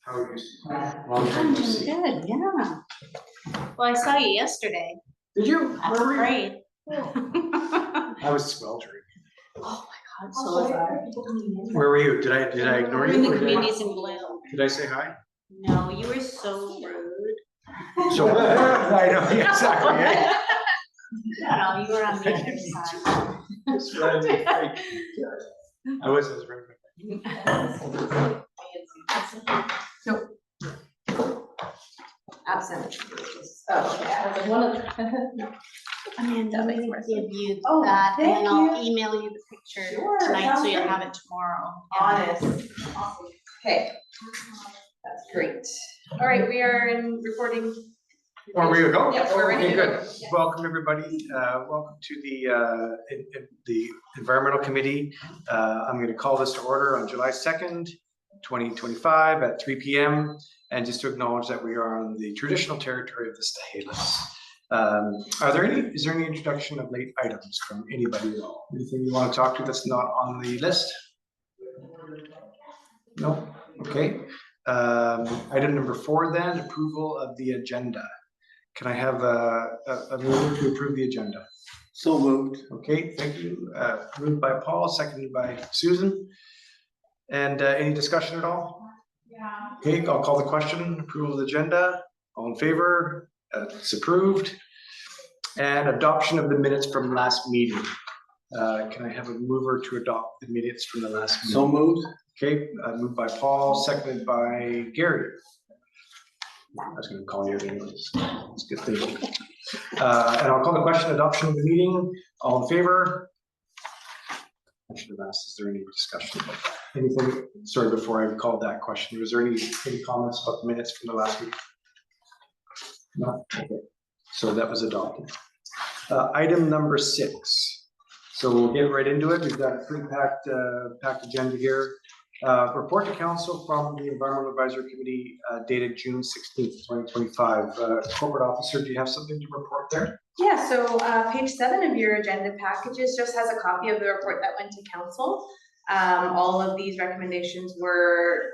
How are you? Long time I'm no doing see. good, yeah. Well, I saw you yesterday. Did you? I was Where were you? afraid. I was sweltering. Oh my God, so was I. Where were you? Did I ignore We're in you? the Or communities in bloom. did I say hi? No, you were so rude. So I know, yeah, exactly. Yeah. No, you were on the other side. Just randomly fake. I was right. Absent. Oh, okay. I was like, one of the. Amanda, I'm That makes gonna more give sense. you Oh, that and then thank I'll you. email you the picture Sure, tonight so sounds you'll great. have it tomorrow. Honest. Awesome. Okay. That's great. All right, we are in recording. Where were you go? Yeah, we're ready Okay, to good. go. Yeah. Welcome, everybody. Welcome to the Environmental Committee. I'm going to call this to order on July 2nd, 2025 at 3 p.m. And just to acknowledge that we are on the traditional territory of the Stahelas. Is there any introduction of late items from anybody at all? Anything you want to talk to that's not on the list? No? Okay. Item number 4 then, approval of the agenda. Can I have a move to approve the agenda? So moved. Okay, thank you. Moved by Paul, seconded by Susan. And any discussion at all? Yeah. Okay, I'll call the question. Approval of the agenda. All in favor? It's approved. And adoption of the minutes from last meeting. Can I have a mover to adopt the minutes from the last meeting? So moved. Okay, moved by Paul, seconded by Gary. I was going to call you anyways. It's good thinking. And I'll call the question, adoption of the meeting. All in favor? I should have asked, is there any discussion about that? Anything, sorry, before I called that question, was there any comments about the minutes from the last week? No? Okay. So that was adopted. Item number 6. So we'll get right into it. We've got a pretty packed agenda here. Report to council from the Environmental Advisory Committee dated June 16th, 2025. Corporate officer, do you have something to report there? Yeah, so page 7 of your agenda packages just has a copy of the report that went to council. All of these recommendations were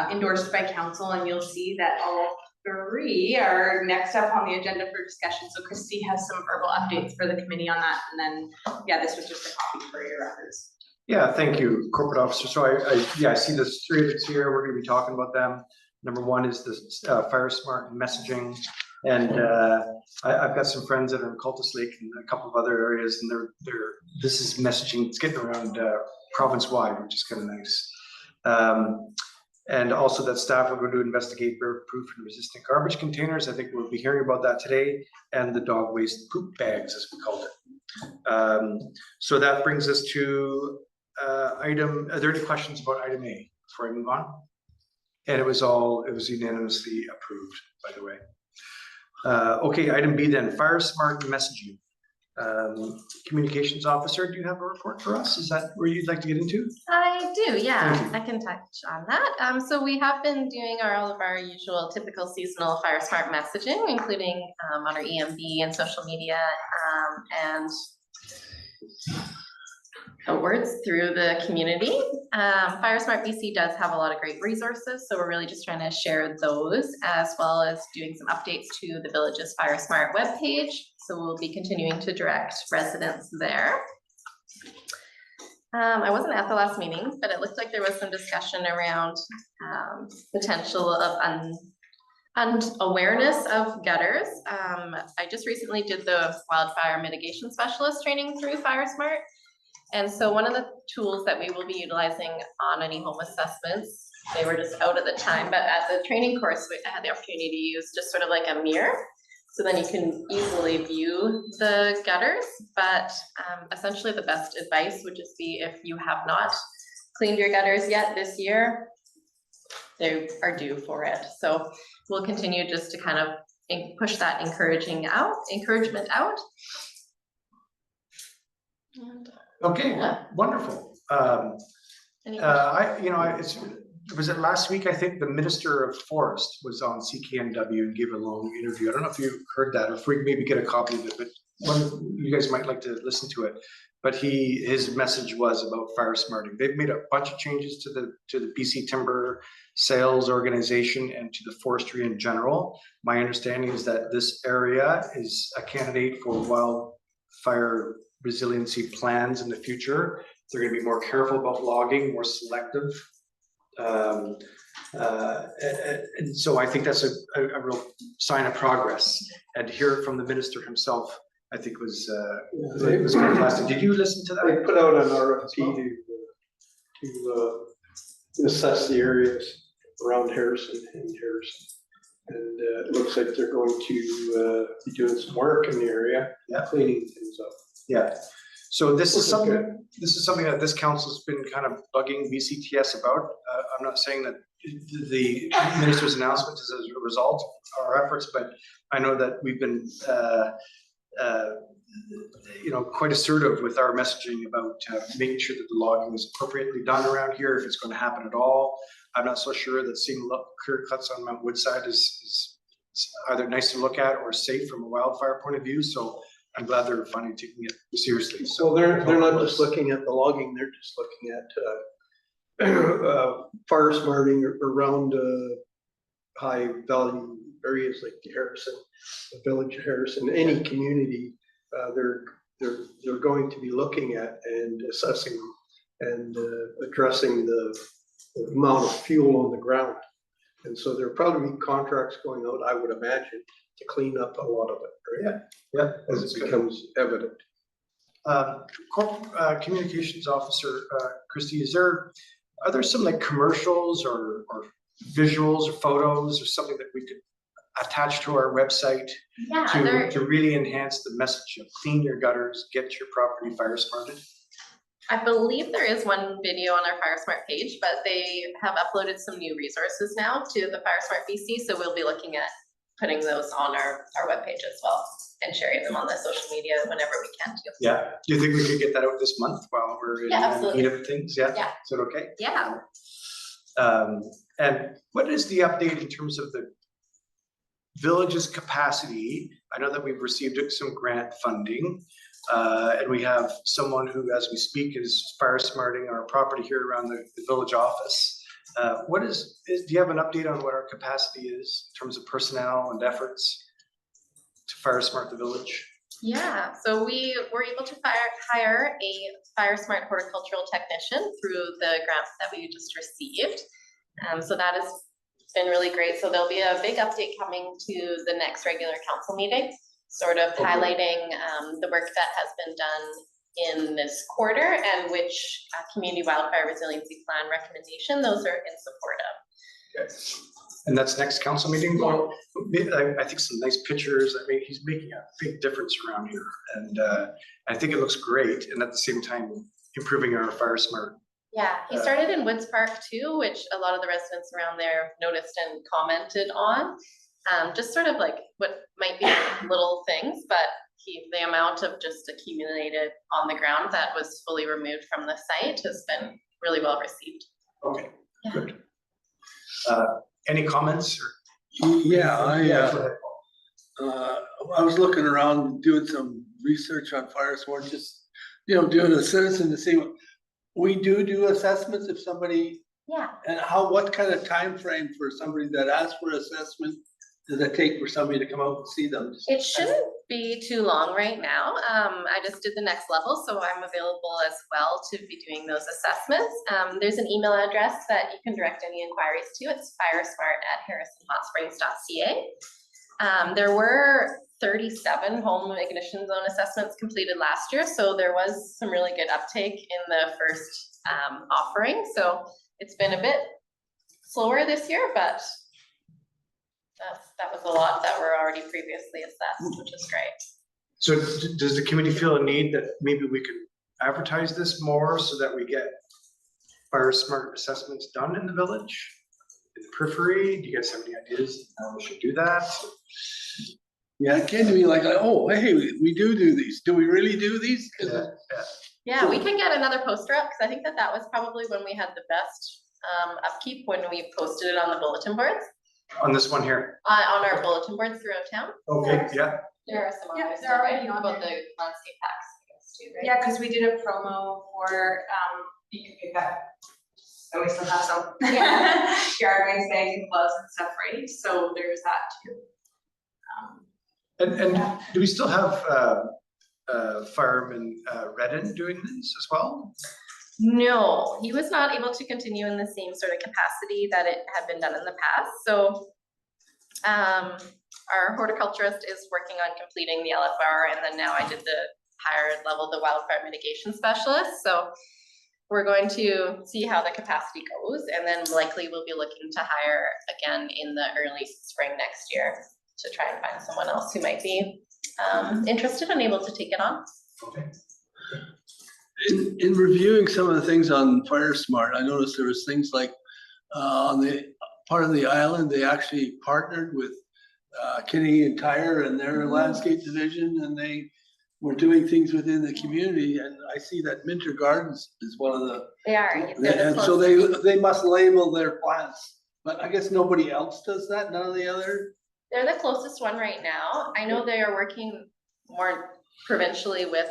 endorsed by council, and you'll see that all 3 are next up on the agenda for discussion. So Christy has some verbal updates for the committee on that, and then, yeah, this was just a copy for your records. Yeah, thank you, corporate officer. So I see there's 3 of us here. We're going to be talking about them. Number 1 is the Fire Smart messaging, and I've got some friends that are in Cultus Lake and a couple of other areas, and this is messaging. It's getting around province wide, which is kind of nice. And also that staff are going to investigate bear-proof and resistant garbage containers. I think we'll be hearing about that today, and the dog waste poop bags, as we called it. So that brings us to item. Are there any questions about item A before I move on? And it was unanimously approved, by the way. Okay, item B then, Fire Smart messaging. Communications officer, do you have a report for us? Is that where you'd like to get into? I do, yeah. Thank you. I can touch on that. So we have been doing all of our usual typical seasonal Fire Smart messaging, including on our EMB and social media and awards through the community. Fire Smart BC does have a lot of great resources, so we're really just trying to share those, as well as doing some updates to the Village's Fire Smart webpage. So we'll be continuing to direct residents there. I wasn't at the last meeting, but it looked like there was some discussion around potential of unawareness of gutters. I just recently did the wildfire mitigation specialist training through Fire Smart. And so one of the tools that we will be utilizing on any home assessments, they were just out at the time, but at the training course, I had the opportunity to use just sort of like a mirror. So then you can easily view the gutters, but essentially the best advice would just be if you have not cleaned your gutters yet this year, they are due for it. So we'll continue just to kind of push that encouragement out. And, Okay, yeah. wonderful. Any questions? Was it last week? I think the Minister of Forest was on CKNW and gave a long interview. I don't know if you heard that, or if we maybe get a copy of it, but you guys might like to listen to it, but his message was about fire smarting. They've made a bunch of changes to the BC Timber sales organization and to the forestry in general. My understanding is that this area is a candidate for wildfire resiliency plans in the future. They're going to be more careful about logging, more selective. And so I think that's a real sign of progress. And to hear it from the minister himself, I think was fantastic. Did you listen to They that? put out an RFP to assess the areas around Harrison and Harrison. And it looks like they're going to be doing some work in the area, Yeah. cleaning things up. Yeah. So this Which is is something that this council's been kind of bugging BCTS about. I'm not saying that the minister's announcement is as a result of our efforts, but I know that we've been quite assertive with our messaging about making sure that the logging is appropriately done around here, if it's going to happen at all. I'm not so sure that seeing clear cuts on Mount Woodside is either nice to look at or safe from a wildfire point of view. So I'm glad they're finally taking it seriously. So they're not just looking at the logging, they're just looking at fire smarting around high value areas like the Harrison, the village of Harrison, any community. They're going to be looking at and assessing and addressing the amount of fuel on the ground. And so there'll probably be contracts going out, I would imagine, to clean up a lot of it, right? Yeah, As it becomes evident. Communications officer, Christy, are there some like commercials or visuals or photos or something that we could attach to our website Yeah, to really enhance the message of clean your gutters, get your property fire smarted? I believe there is one video on our FireSmart page, but they have uploaded some new resources now to the FireSmart BC, so we'll be looking at putting those on our webpage as well and sharing them on the social media whenever we can too. Yeah. Do you think we could get that out this month while we're in Yeah, the absolutely. heat of things? Yeah. Yeah. Is that okay? Yeah. And what is the update in terms of the village's capacity? I know that we've received some grant funding, and we have someone who, as we speak, is fire smarting our property here around the village office. Do you have an update on what our capacity is in terms of personnel and efforts to fire smart the village? Yeah, so we were able to hire a FireSmart horticultural technician through the grant that we just received. So that has been really great. So there'll be a big update coming to the next regular council meeting, sort of highlighting the work that has been done in this quarter and which community wildfire resiliency plan recommendation those are in support of. Okay. And that's next council meeting? Well, I think some nice pictures. I mean, he's making a big difference around here, and I think it looks great. And at the same time, improving our fire smart. Yeah, he started in Woods Park too, which a lot of the residents around there noticed and commented on. Just sort of like what might be little things, but the amount of just accumulated on the ground that was fully removed from the site has been really well received. Okay, Yeah. good. Any comments? Yeah, Go ahead. I was looking around doing some research on fire smart, just, doing a citizen to see what, we do assessments if somebody, Yeah. and what kind of time frame for somebody that asks for assessment does it take for somebody to come out and see them? It shouldn't be too long right now. I just did the next level, so I'm available as well to be doing those assessments. There's an email address that you can direct any inquiries to. It's firesmart@harrisonhotsprings.ca. There were 37 home ignition zone assessments completed last year, so there was some really good uptake in the first offering. So it's been a bit slower this year, but that was a lot that were already previously assessed, which is great. So does the committee feel a need that maybe we could advertise this more so that we get fire smart assessments done in the village, in the periphery? Do you guys have any ideas how we should do that? Yeah, it came to me like, oh, hey, we do these. Do we really do these? 'Cause Yeah, we can get another poster up, because I think that was probably when we had the best upkeep, when we posted it on the bulletin boards, On this one here? on our bulletin boards throughout town. Okay, yeah. There are some Yeah, others, they're right, already on about the there. landscape packs, I guess, too, right? Yeah, because we did a promo for, you can pick up, so we still have some. Yard waste bags and gloves and stuff, right? So there's that too. And do we still have Fireman Redden doing this as well? No, he was not able to continue in the same sort of capacity that it had been done in the past, so our horticulturist is working on completing the LFR, and then now I did the higher level, the wildfire mitigation specialist, so we're going to see how the capacity goes, and then likely we'll be looking to hire again in the early spring next year to try and find someone else who might be interested and able to take it on. Okay. In reviewing some of the things on Fire Smart, I noticed there was things like, on the part of the island, they actually partnered with Canadian Tire and their landscape division, and they were doing things within the community, and I see that Minter Gardens is one of the, They are. they're the and so closest. they must label their plants, but I guess nobody else does that, none of the other? They're the closest one right now. I know they are working more provincially with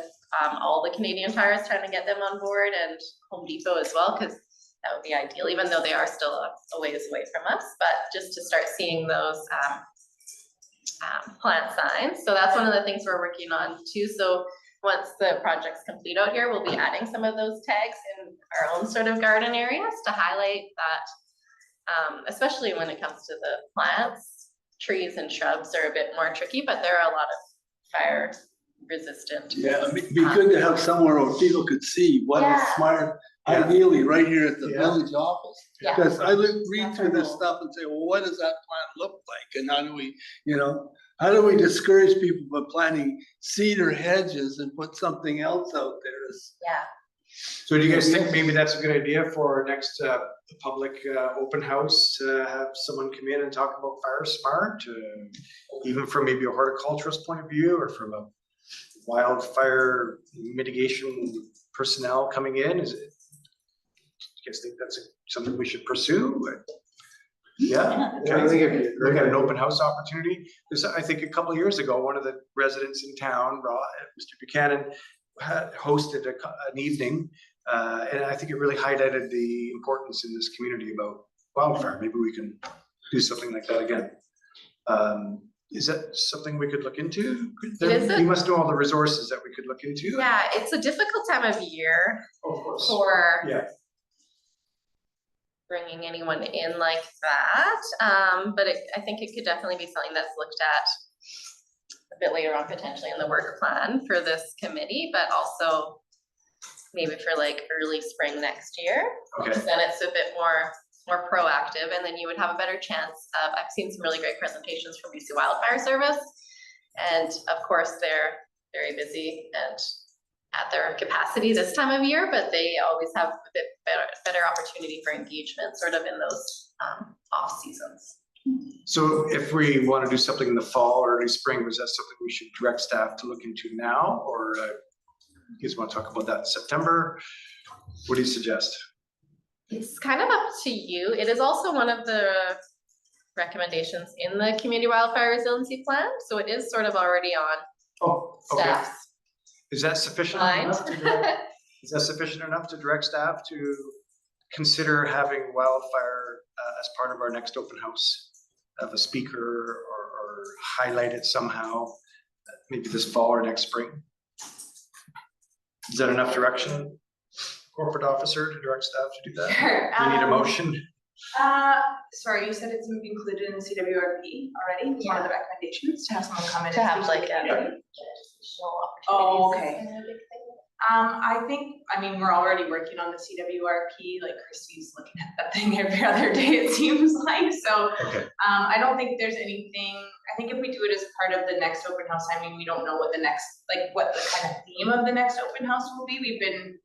all the Canadian Tires, trying to get them on board, and Home Depot as well, because that would be ideal, even though they are still a ways away from us, but just to start seeing those plant signs. So that's one of the things we're working on too. So once the project's complete out here, we'll be adding some of those tags in our own sort of garden areas to highlight that, especially when it comes to the plants. Trees and shrubs are a bit more tricky, but there are a lot of fire resistant. Yeah, it'd be good to have somewhere where people could see what is Yeah. smart, Yeah. ideally, right here at the Yeah. village office. Yeah. Because I read That's through our this goal. stuff and say, well, what does that plant look like? And how do we, how do we discourage people from planting cedar hedges and put something else out there? Yeah. So do you guys think maybe that's a good idea for our next public open house, to have someone come in and talk about Fire Smart? Even from maybe a horticulturist point of view, or from a wildfire mitigation personnel coming in? Is it, you guys think that's something we should pursue? Yeah, Yeah, I think it'd be a look great at an idea. open house opportunity. Because I think a couple of years ago, one of the residents in town, Mr. Buchanan, had hosted an evening, and I think it really highlighted the importance in this community about wildfire. Maybe we can do something like that again. Is that something we could look into? We must know all the resources that we could look into. Yeah, it's a difficult time of year Of course. for Yeah. bringing anyone in like that. But I think it could definitely be something that's looked at a bit later on, potentially in the work plan for this committee, but also maybe for like early spring next year. Okay. Because then it's a bit more proactive, and then you would have a better chance of, I've seen some really great presentations from BC Wildfire Service. And of course, they're very busy and at their capacity this time of year, but they always have a bit better opportunity for engagement sort of in those off seasons. So if we want to do something in the fall or early spring, was that something we should direct staff to look into now? Or you guys want to talk about that in September? What do you suggest? It's kind of up to you. It is also one of the recommendations in the Community Wildfire Resiliency Plan, so it is sort of already on Oh, okay. staff's Is that sufficient mind. enough to direct, is that sufficient enough to direct staff to consider having wildfire as part of our next open house? Have a speaker or highlight it somehow, maybe this fall or next spring? Is that enough direction, corporate officer, to direct staff to do that? Sure. We need a motion. Sorry, you said it's included in the CWRP already, it's one of the recommendations to have someone come in. To and have speak like to the a community. additional Oh, opportunities. okay. is a big thing. I mean, we're already working on the CWRP, like Christy's looking at that thing every other day, it seems like, so. Okay. I don't think there's anything, I think if we do it as part of the next open house, I mean, we don't know what the next, like, what the kind of theme of the next open house will be. We've been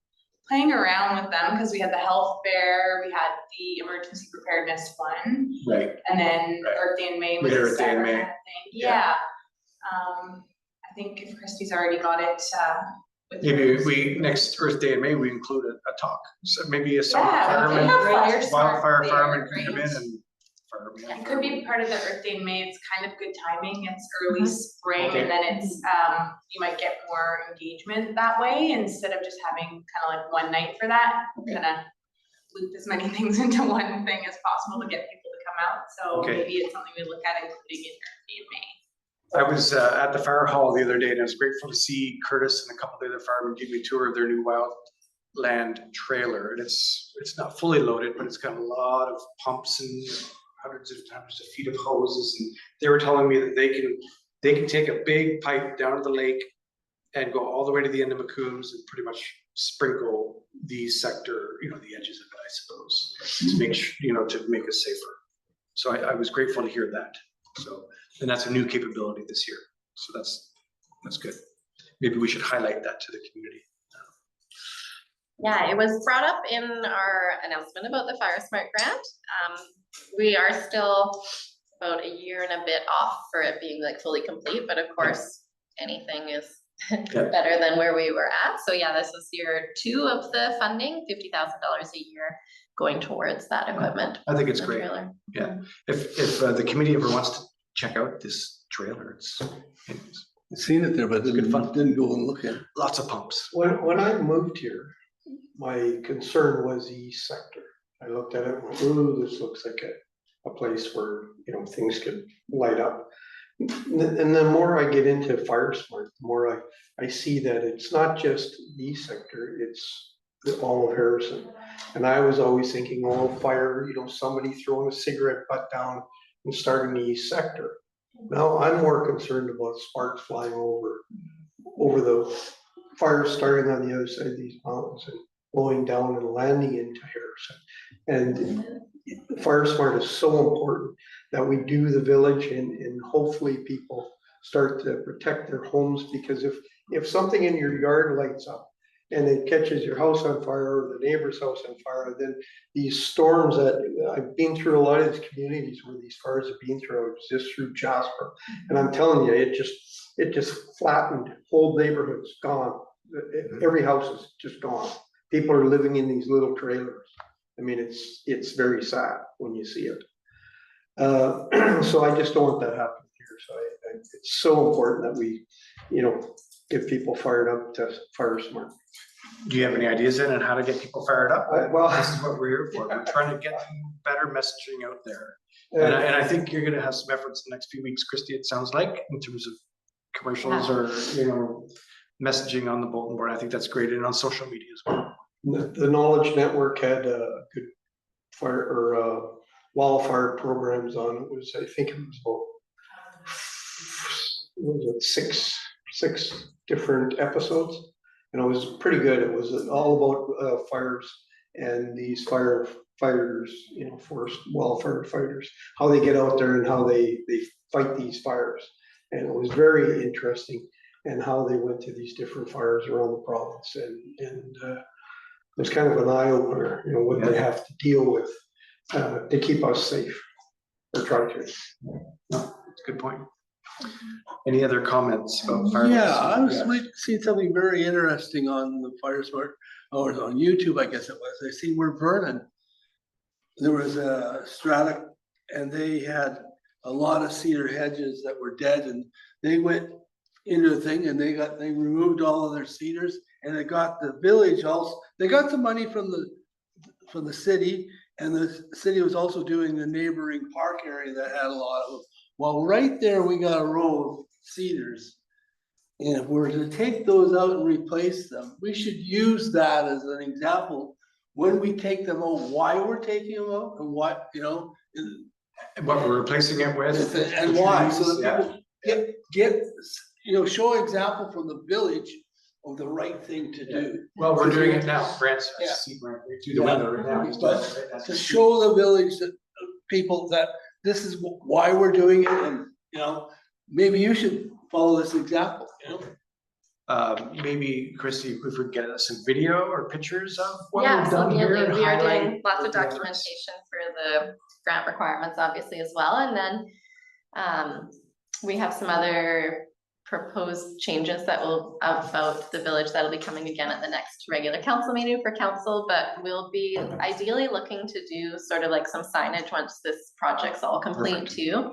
playing around with them, because we had the health fair, we had the emergency preparedness fund, Right. and then Right. Earth Day in May We was had a Earth Day in separate May. kind of thing. Yeah. Yeah. I think if Christy's already got it, with Maybe hers. we, next Earth Day in May, we include a talk. So maybe a summer Yeah, we fireman, can have fire smart wildfire there, fireman can come in right? and fire. It could be part of the Earth Day in May. It's kind of good timing. It's early spring Okay. and then it's, you might get more engagement that way instead of just having kind of like one night for that. Kind of loop as many things into one thing as possible to get people to come out. So Okay. maybe it's something we look at including in Earth Day in May. I was at the fire hall the other day and I was grateful to see Curtis and a couple of the other firemen give me a tour of their new wildland trailer. And it's not fully loaded, but it's got a lot of pumps and hundreds of feet of hoses. And they were telling me that they can take a big pipe down to the lake and go all the way to the end of McCombs and pretty much sprinkle the sector, the edges of it, I suppose, to make to make us safer. So I was grateful to hear that. So, and that's a new capability this year. So that's good. Maybe we should highlight that to the community. Yeah, it was brought up in our announcement about the Fire Smart grant. We are still about a year and a bit off for it being like fully complete, but of course, anything is better than where we were at. So yeah, this is year 2 of the funding, $50,000 a year going towards that equipment. I think it's the great. trailer. Yeah. If the committee ever wants to check out this trailer, it's I've seen it there, but didn't go and look at it. lots of pumps. When I moved here, my concern was the east sector. I looked at it and went, ooh, this looks like a place where, things could light up. And the more I get into Fire Smart, the more I see that it's not just the east sector, it's all of Harrison. And I was always thinking, oh, fire, somebody throwing a cigarette butt down and starting the east sector. Now I'm more concerned about sparks flying over the fires starting on the other side of these mountains and blowing down and landing into Harrison. And Fire Smart is so important that we do the village and hopefully people start to protect their homes, because if something in your yard lights up and it catches your house on fire or the neighbor's house on fire, then these storms that I've been through, a lot of these communities where these fires have been through, I was just through Jasper. And I'm telling you, it just flattened whole neighborhoods, gone. Every house is just gone. People are living in these little trailers. I mean, it's very sad when you see it. So I just don't want that happening here. So it's so important that we, get people fired up to Fire Smart. Do you have any ideas on how to get people fired up? Well, This is what we're here for. We're trying to get better messaging out there. And I think you're gonna have some efforts in the next few weeks, Christy, it sounds like, in terms of commercials or, messaging on the bulletin board. I think that's great, and on social media as well. The Knowledge Network had a good fire or wildfire programs on it. I think it was about six different episodes, and it was pretty good. It was all about fires and these firefighters, forest wildfire fighters, how they get out there and how they fight these fires. And it was very interesting, and how they went to these different fires around the province, and it was kind of an eye opener, what they have to deal with to keep us safe, or try to. That's a good point. Any other comments about fire? Yeah, I was seeing something very interesting on the Fire Smart, or on YouTube, I guess it was. I seen where Vernon, there was a strata, and they had a lot of cedar hedges that were dead, and they went into the thing and they removed all of their cedars, and it got the village also, they got some money from the city, and the city was also doing the neighboring park area that had a lot of them. Well, right there, we got a row of cedars. And if we were to take those out and replace them, we should use that as an example when we take them out, why we're taking them out and what, And what we're replacing it with. and why, so Yeah. that people get, show example from the village of the right thing to do. Well, we're doing it now. Brant's, I Yeah. see Brant right through the window right now. He's doing it right now. To show the village that people that this is why we're doing it, and maybe you should follow this example. Maybe Christy, if we could get us some video or pictures of what Yeah, we've done here. absolutely. and We are doing highlight lots of the efforts. documentation for the grant requirements, obviously, as well. And then we have some other proposed changes that will, about the village that'll be coming again at the next regular council meeting for council, but we'll be ideally looking to do sort of like some signage once this project's all complete too,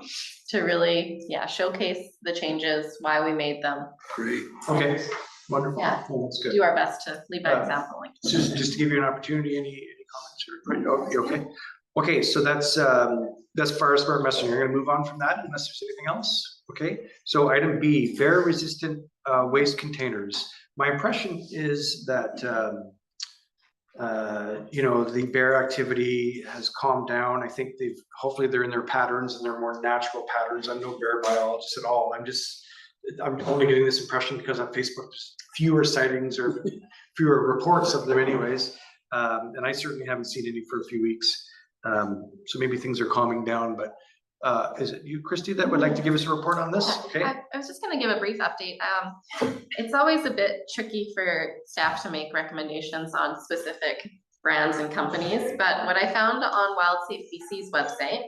to really, yeah, showcase the changes, why we made them, Great. Okay, wonderful. Yeah. Well, that's good. do our best to lead by example. Like, Just to give you an opportunity, any comments or, oh, you okay? Okay, so that's Fire Smart Messaging. You're gonna move on from that unless there's anything else? Okay, so item B, bear resistant waste containers. My impression is that, you know, the bear activity has calmed down. I think hopefully they're in their patterns and they're more natural patterns. I'm no bear biologist at all. I'm only getting this impression because on Facebook, there's fewer sightings or fewer reports of them anyways. And I certainly haven't seen any for a few weeks. So maybe things are calming down, but is it you, Christy, that would like to give us a report on this? Okay. I was just gonna give a brief update. It's always a bit tricky for staff to make recommendations on specific brands and companies, but what I found on WildSafe BC's website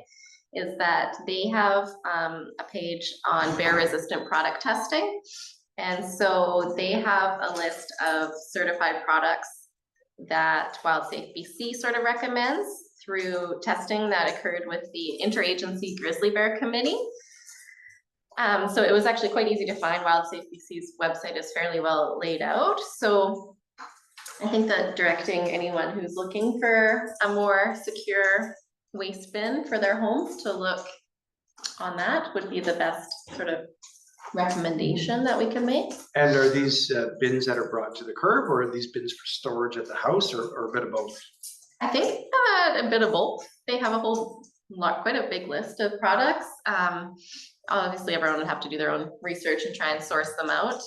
is that they have a page on bear resistant product testing. And so they have a list of certified products that WildSafe BC sort of recommends through testing that occurred with the Interagency Grizzly Bear Committee. So it was actually quite easy to find. WildSafe BC's website is fairly well laid out. So I think that directing anyone who's looking for a more secure waste bin for their homes to look on that would be the best sort of recommendation that we can make. And are these bins that are brought to the curb, or are these bins for storage at the house, or a bit of both? I think a bit of both. They have a whole lot, quite a big list of products. Obviously, everyone would have to do their own research and try and source them out.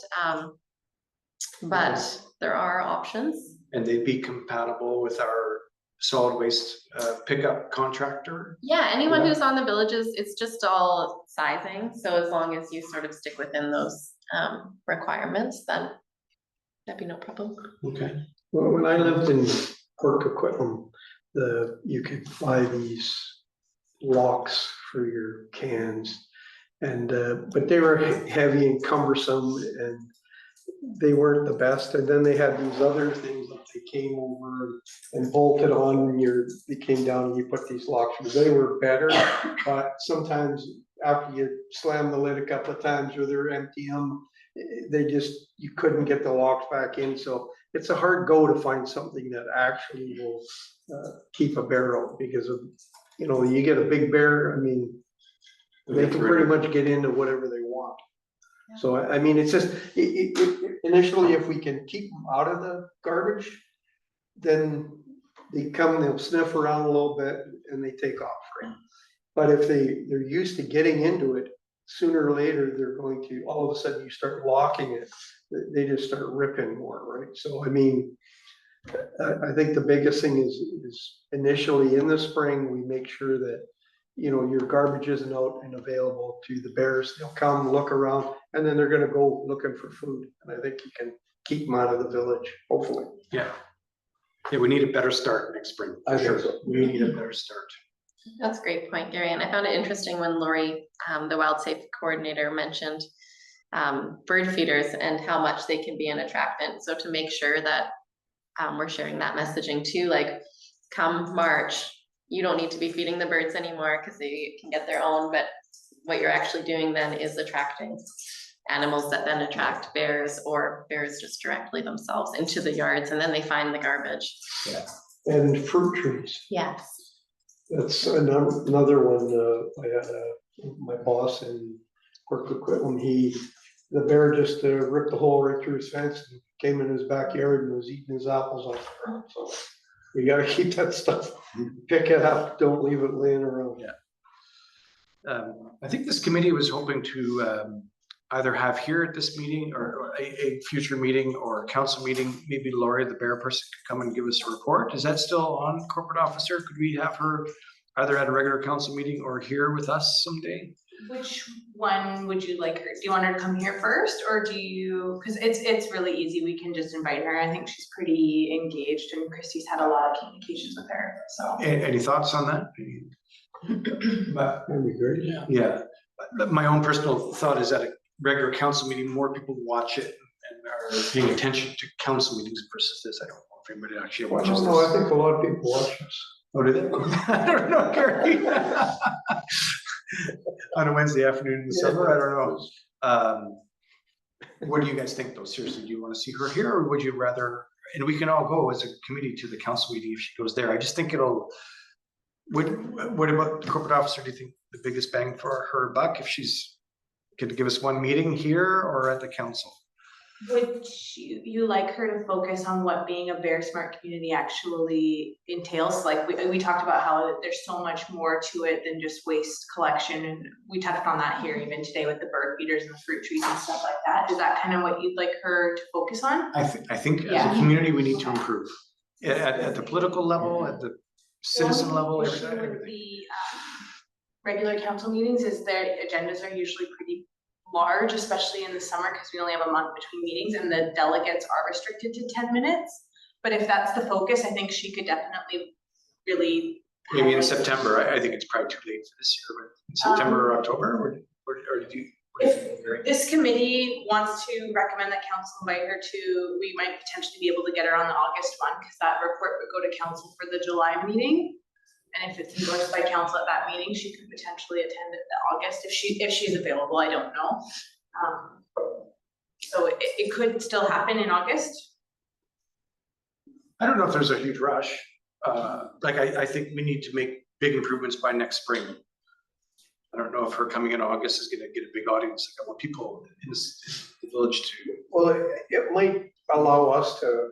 But there are options. And they'd be compatible with our solid waste pickup contractor? Yeah, anyone Yeah. who's on the villages, it's just all sizing. So as long as you sort of stick within those requirements, then that'd be no problem. Okay. Well, when I lived in Port Coquitlam, you could buy these locks for your cans. And, but they were heavy and cumbersome and they weren't the best. And then they had these other things that they came over and bolted on when they came down and you put these locks, they were better. But sometimes after you slam the lid a couple of times or they're empty them, you couldn't get the locks back in. So it's a hard go to find something that actually will keep a bear out because of, you get a big bear, I mean, they can pretty much get into whatever they want. So, I mean, it's just, initially, if we can keep them out of the garbage, then they'll sniff around a little bit and they take off, right? But if they're used to getting into it, sooner or later, they're going to, all of a sudden you start locking it, they just start ripping more, right? So, I mean, I think the biggest thing is initially in the spring, we make sure that, your garbage isn't out and available to the bears. They'll come, look around, and then they're gonna go looking for food. And I think you can keep them out of the village, hopefully. Yeah. Yeah, we need a better start next spring. I think Sure. so. We need a better start. That's a great point, Gary. And I found it interesting when Lori, the WildSafe coordinator, mentioned bird feeders and how much they can be an attractant. So to make sure that we're sharing that messaging too, like come March, you don't need to be feeding the birds anymore because they can get their own, but what you're actually doing then is attracting animals that then attract bears, or bears just directly themselves into the yards and then they find the garbage. And fruit trees. Yes. That's another one. I had my boss in Port Coquitlam, the bear just ripped a hole right through his fence and came in his backyard and was eating his apples off the ground. So we gotta keep that stuff, pick it up, don't leave it laying around. I think this committee was hoping to either have here at this meeting or a future meeting or a council meeting, maybe Lori, the bear person, could come and give us a report. Is that still on, corporate officer? Could we have her either at a regular council meeting or here with us someday? Which one would you like her? Do you want her to come here first, or do you, because it's really easy, we can just invite her. I think she's pretty engaged and Christy's had a lot of communications with her, so. Any thoughts on that? But That'd be great. yeah, but my own personal thought is that regular council meeting, more people watch it and are paying attention to council meetings versus this. I don't know if anybody actually I watches don't know, I this. think a lot of people watch this. Oh, do they? I don't know, Gary. On a Wednesday afternoon in the summer, I don't know. What do you guys think though? Seriously, do you want to see her here or would you rather, and we can all go as a committee to the council meeting if she goes there. I just think it'll, what about the corporate officer? Do you think the biggest bang for her buck if she's gonna give us one meeting here or at the council? Would you like her to focus on what being a Bear Smart community actually entails? Like we talked about how there's so much more to it than just waste collection, and we touched on that here even today with the bird feeders and the fruit trees and stuff like that. Is that kind of what you'd like her to focus on? I think as Yeah. a community, we need to improve. At the political level, at the citizen level, The only issue with everything. the regular council meetings is their agendas are usually pretty large, especially in the summer, because we only have a month between meetings and the delegates are restricted to 10 minutes. But if that's the focus, I think she could definitely really. Maybe in September, I think it's probably too late for this year, but in September or October, or did you? what do you think, Gary? This committee wants to recommend that council invite her to, we might potentially be able to get her on the August one, because that report would go to council for the July meeting. And if it's endorsed by council at that meeting, she could potentially attend at the August if she's available, I don't know. So it could still happen in August. I don't know if there's a huge rush. Like, I think we need to make big improvements by next spring. I don't know if her coming in August is gonna get a big audience. Like, I want people in the village to. Well, it might allow us to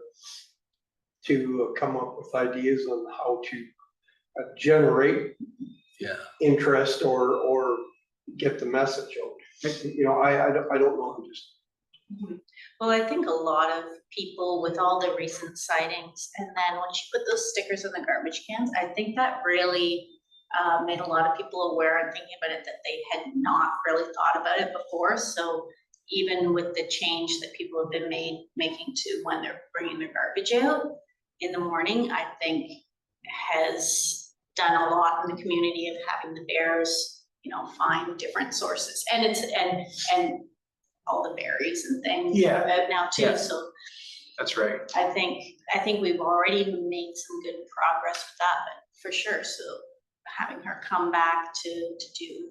come up with ideas on how to generate Yeah. interest or get the message out. You know, I don't know, just. Well, I think a lot of people with all the recent sightings, and then when she put those stickers in the garbage cans, I think that really made a lot of people aware and thinking about it that they had not really thought about it before. So even with the change that people have been making to when they're bringing their garbage out in the morning, I think has done a lot in the community of having the bears, you know, find different sources. And it's and all the berries and things Yeah. are out now too. Yeah. So That's right. I think we've already made some good progress with that, but for sure. So having her come back to do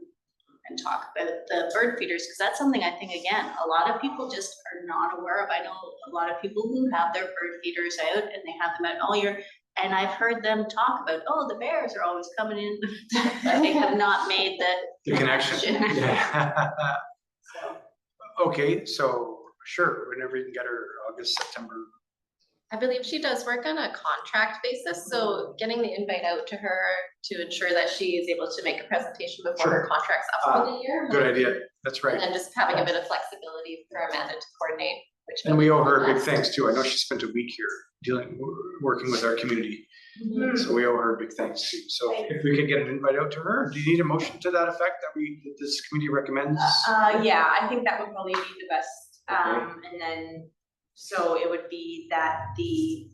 and talk about the bird feeders, because that's something I think, again, a lot of people just are not aware of. I know a lot of people who have their bird feeders out and they have them out all year. And I've heard them talk about, oh, the bears are always coming in, but they have not made The connection. Yeah. So, Okay, so sure, whenever you can get her, August, September. I believe she does work on a contract basis, so getting the invite out to her to ensure that she is able to make a presentation before her contract's up for the year. Good idea. That's And right. then just having a bit of flexibility for Amanda to coordinate. Which And we owe her a big thanks too. I know she spent a week here working with our community. So we owe her a big thanks too. So if we could get an invite out to her, do you need a motion to that effect that this committee recommends? Yeah, I think that would probably be the best. And then, so it would be that the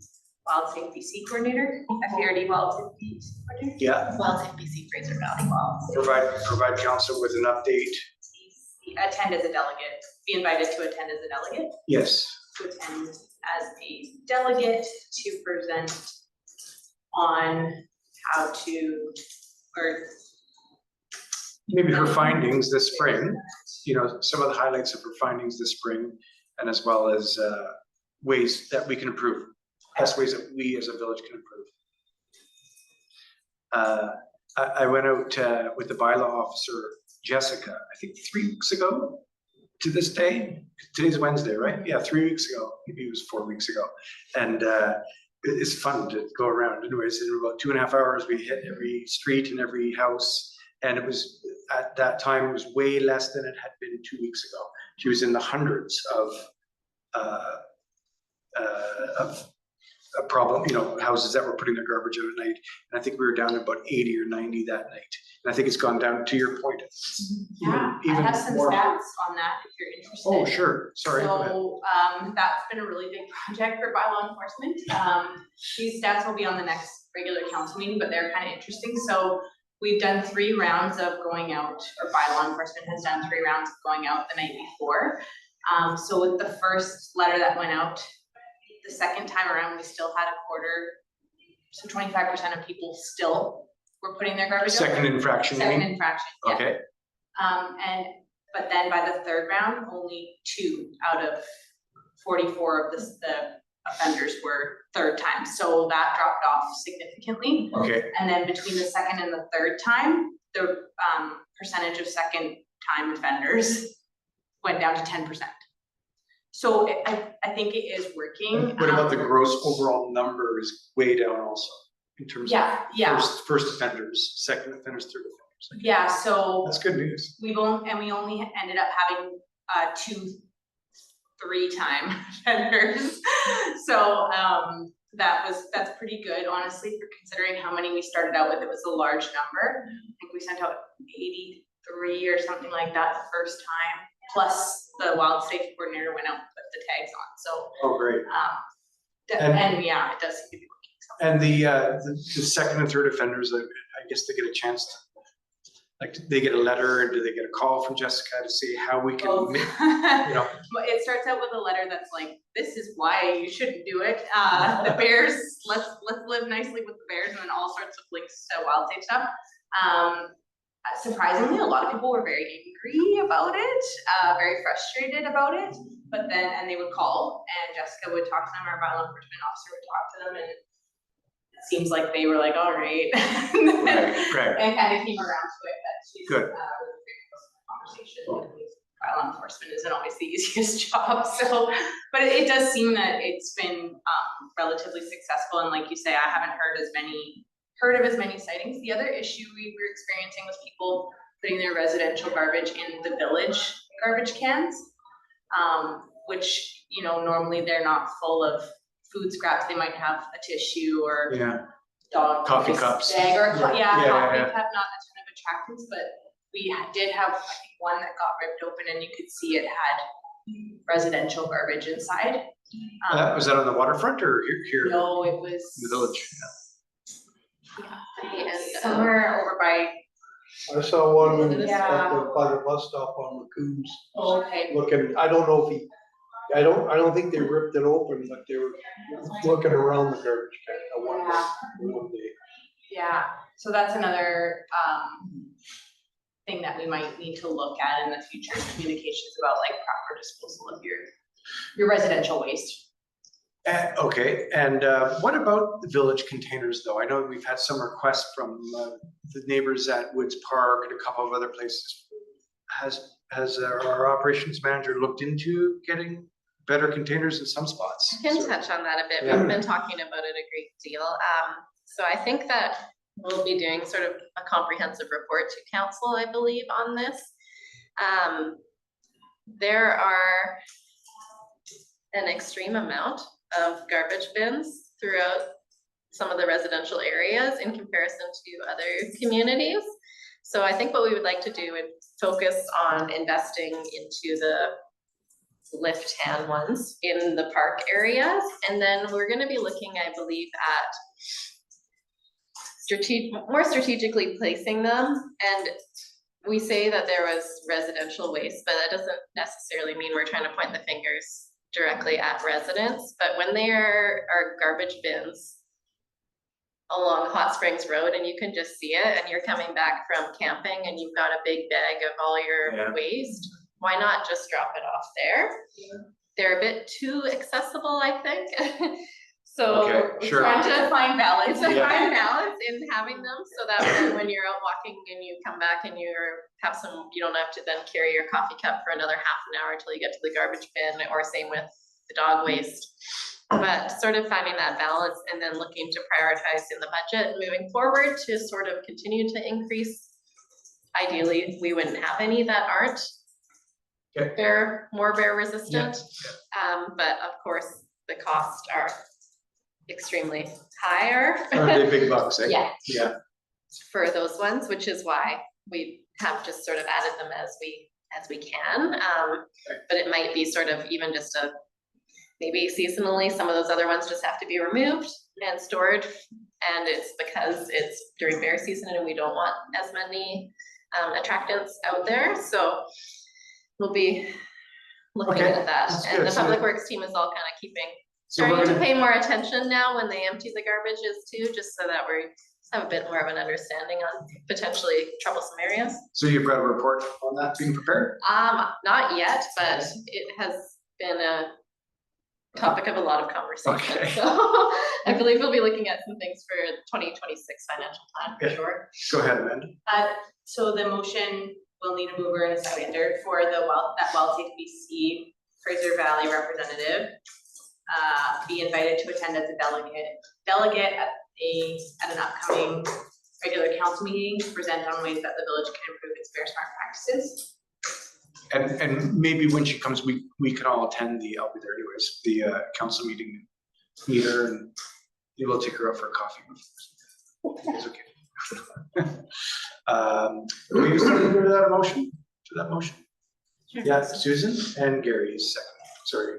Wild Safe BC coordinator, FERD Wild Safe BC coordinator. Yeah, Well, it's BC Fraser Valley Wild. provide council with an update. Attend as a delegate, be invited to attend as a delegate, Yes, to attend as a delegate to present on how to, or. maybe her findings this spring, you know, some of the highlights of her findings this spring, and as well as ways that we can improve, best ways that we as a village can improve. I went out with the bylaw officer, Jessica, I think 3 weeks ago to this day. Today's Wednesday, right? Yeah, 3 weeks ago, maybe it was 4 weeks ago. And it's fun to go around. Anyways, in about 2.5 hours, we hit every street and every house. And it was, at that time, it was way less than it had been 2 weeks ago. She was in the hundreds of a problem, you know, houses that were putting their garbage out at night. And I think we were down to about 80 or 90 that night. And I think it's gone down, to your point. Yeah, I have some more. stats on that if you're interested. Oh, sure, sorry. go ahead. So, that's been a really big project for bylaw enforcement. These stats will be on the next regular council meeting, but they're kind of interesting. So we've done 3 rounds of going out, or bylaw enforcement has done 3 rounds of going out the night before. So with the first letter that went out, the second time around, we still had a quarter, so 25% of people still were putting their garbage out. Second infraction, you Second mean? infraction, yeah. Okay, But then by the third round, only 2 out of 44 of the offenders were third time, so that dropped off significantly. okay, And then between the second and the third time, the percentage of second time offenders went down to 10%. So I think it is working. what about the gross overall number is way down also, in terms of Yeah, first offenders, second offenders, third offenders? yeah, so That's good news. we only ended up having 2 3-time offenders. So that's pretty good, honestly, for considering how many we started out with. It was a large number. I think we sent out 83 or something like that the first time, plus the wild safe coordinator went out and put the tags on. So Oh, great. and yeah, it does seem to be working. So. And the second and third offenders, I guess they get a chance to, like, they get a letter, and do they get a call from Jessica to see how we can, Both. you know? But it starts out with a letter that's like, this is why you shouldn't do it. The bears, let's live nicely with the bears, and then all sorts of links to wild safe stuff. Surprisingly, a lot of people were very angry about it, very frustrated about it. But then, and they would call, and Jessica would talk to them, our bylaw enforcement officer would talk to them, and it seems like they were like, all right. Right. And kind of came around to it, that she's Good. really great conversation. Bylaw enforcement isn't always the easiest job, so, but it does seem that it's been relatively successful, and like you say, I haven't heard of as many sightings. The other issue we were experiencing was people putting their residential garbage in the village garbage cans, which, you know, normally they're not full of food scraps. They might have a tissue or Yeah, dog Coffee cups. bag or coffee Yeah. cup, not a ton of attractants, but we did have, I think, one that got ripped open and you could see it had residential garbage inside. was that on the waterfront or here? No, it was. In the village. Somewhere over by, I saw one Yeah. by the bus stop on McCombs, okay, looking, I don't know if I don't think they ripped it open, but they were looking around the garbage can. I wonder one day. yeah, so that's another thing that we might need to look at in the future, communications about like proper disposal of your residential waste. Okay, and what about the village containers though? I know we've had some requests from the neighbors at Woods Park and a couple of other places. Has our operations manager looked into getting better containers in some spots? I can So- touch on that a bit. Yeah. We've been talking about it a great deal. So I think that we'll be doing sort of a comprehensive report to council, I believe, on this. There are an extreme amount of garbage bins throughout some of the residential areas in comparison to other communities. So I think what we would like to do is focus on investing into the lift hand ones in the park areas. And then we're gonna be looking, I believe, at more strategically placing them. And we say that there was residential waste, but that doesn't necessarily mean we're trying to point the fingers directly at residents. But when there are garbage bins along Hot Springs Road and you can just see it and you're coming back from camping and you've got a big bag of all your Yeah. waste, why not just drop it off there? They're a bit too accessible, I think. So Okay, sure. trying to Find balance. it's a Yeah. fine balance in having them so that when you're out walking and you come back and you don't have to then carry your coffee cup for another half an hour until you get to the garbage bin, or same with the dog waste. But sort of finding that balance and then looking to prioritize in the budget moving forward to sort of continue to increase. Ideally, we wouldn't have any that aren't Okay. more bear resistant. But of course, the costs are extremely higher. Are they big bucks, eh? Yeah. Yeah, For those ones, which is why we have just sort of added them as we can. But it might be sort of even just a maybe seasonally, some of those other ones just have to be removed and stored. And it's because it's during bear season and we don't want as many attractants out there, so we'll be looking Okay, at that. that's And good. the So- Public Works team is all kind of So we're starting to gonna, pay more attention now when they empty the garbages too, just so that we have a bit more of an understanding on potentially troublesome areas. so you've got a report on that being prepared? Not yet, but it has been a topic of a lot of conversation, Okay. so I believe we'll be looking at some things for 2026 financial plan for Yeah. sure. Go ahead, Amanda. So the motion will need a mover and a seconder for the Welltake BC Fraser Valley representative. Be invited to attend as a delegate at an upcoming regular council meeting to present on ways that the village can improve its Bear Smart practices. And maybe when she comes, we can all attend I'll be there anyways, the council meeting, meet her, and maybe we'll take her out for a coffee. It's okay. Do we still hear that motion, to that motion? Yeah, Susan and Gary is second, sorry.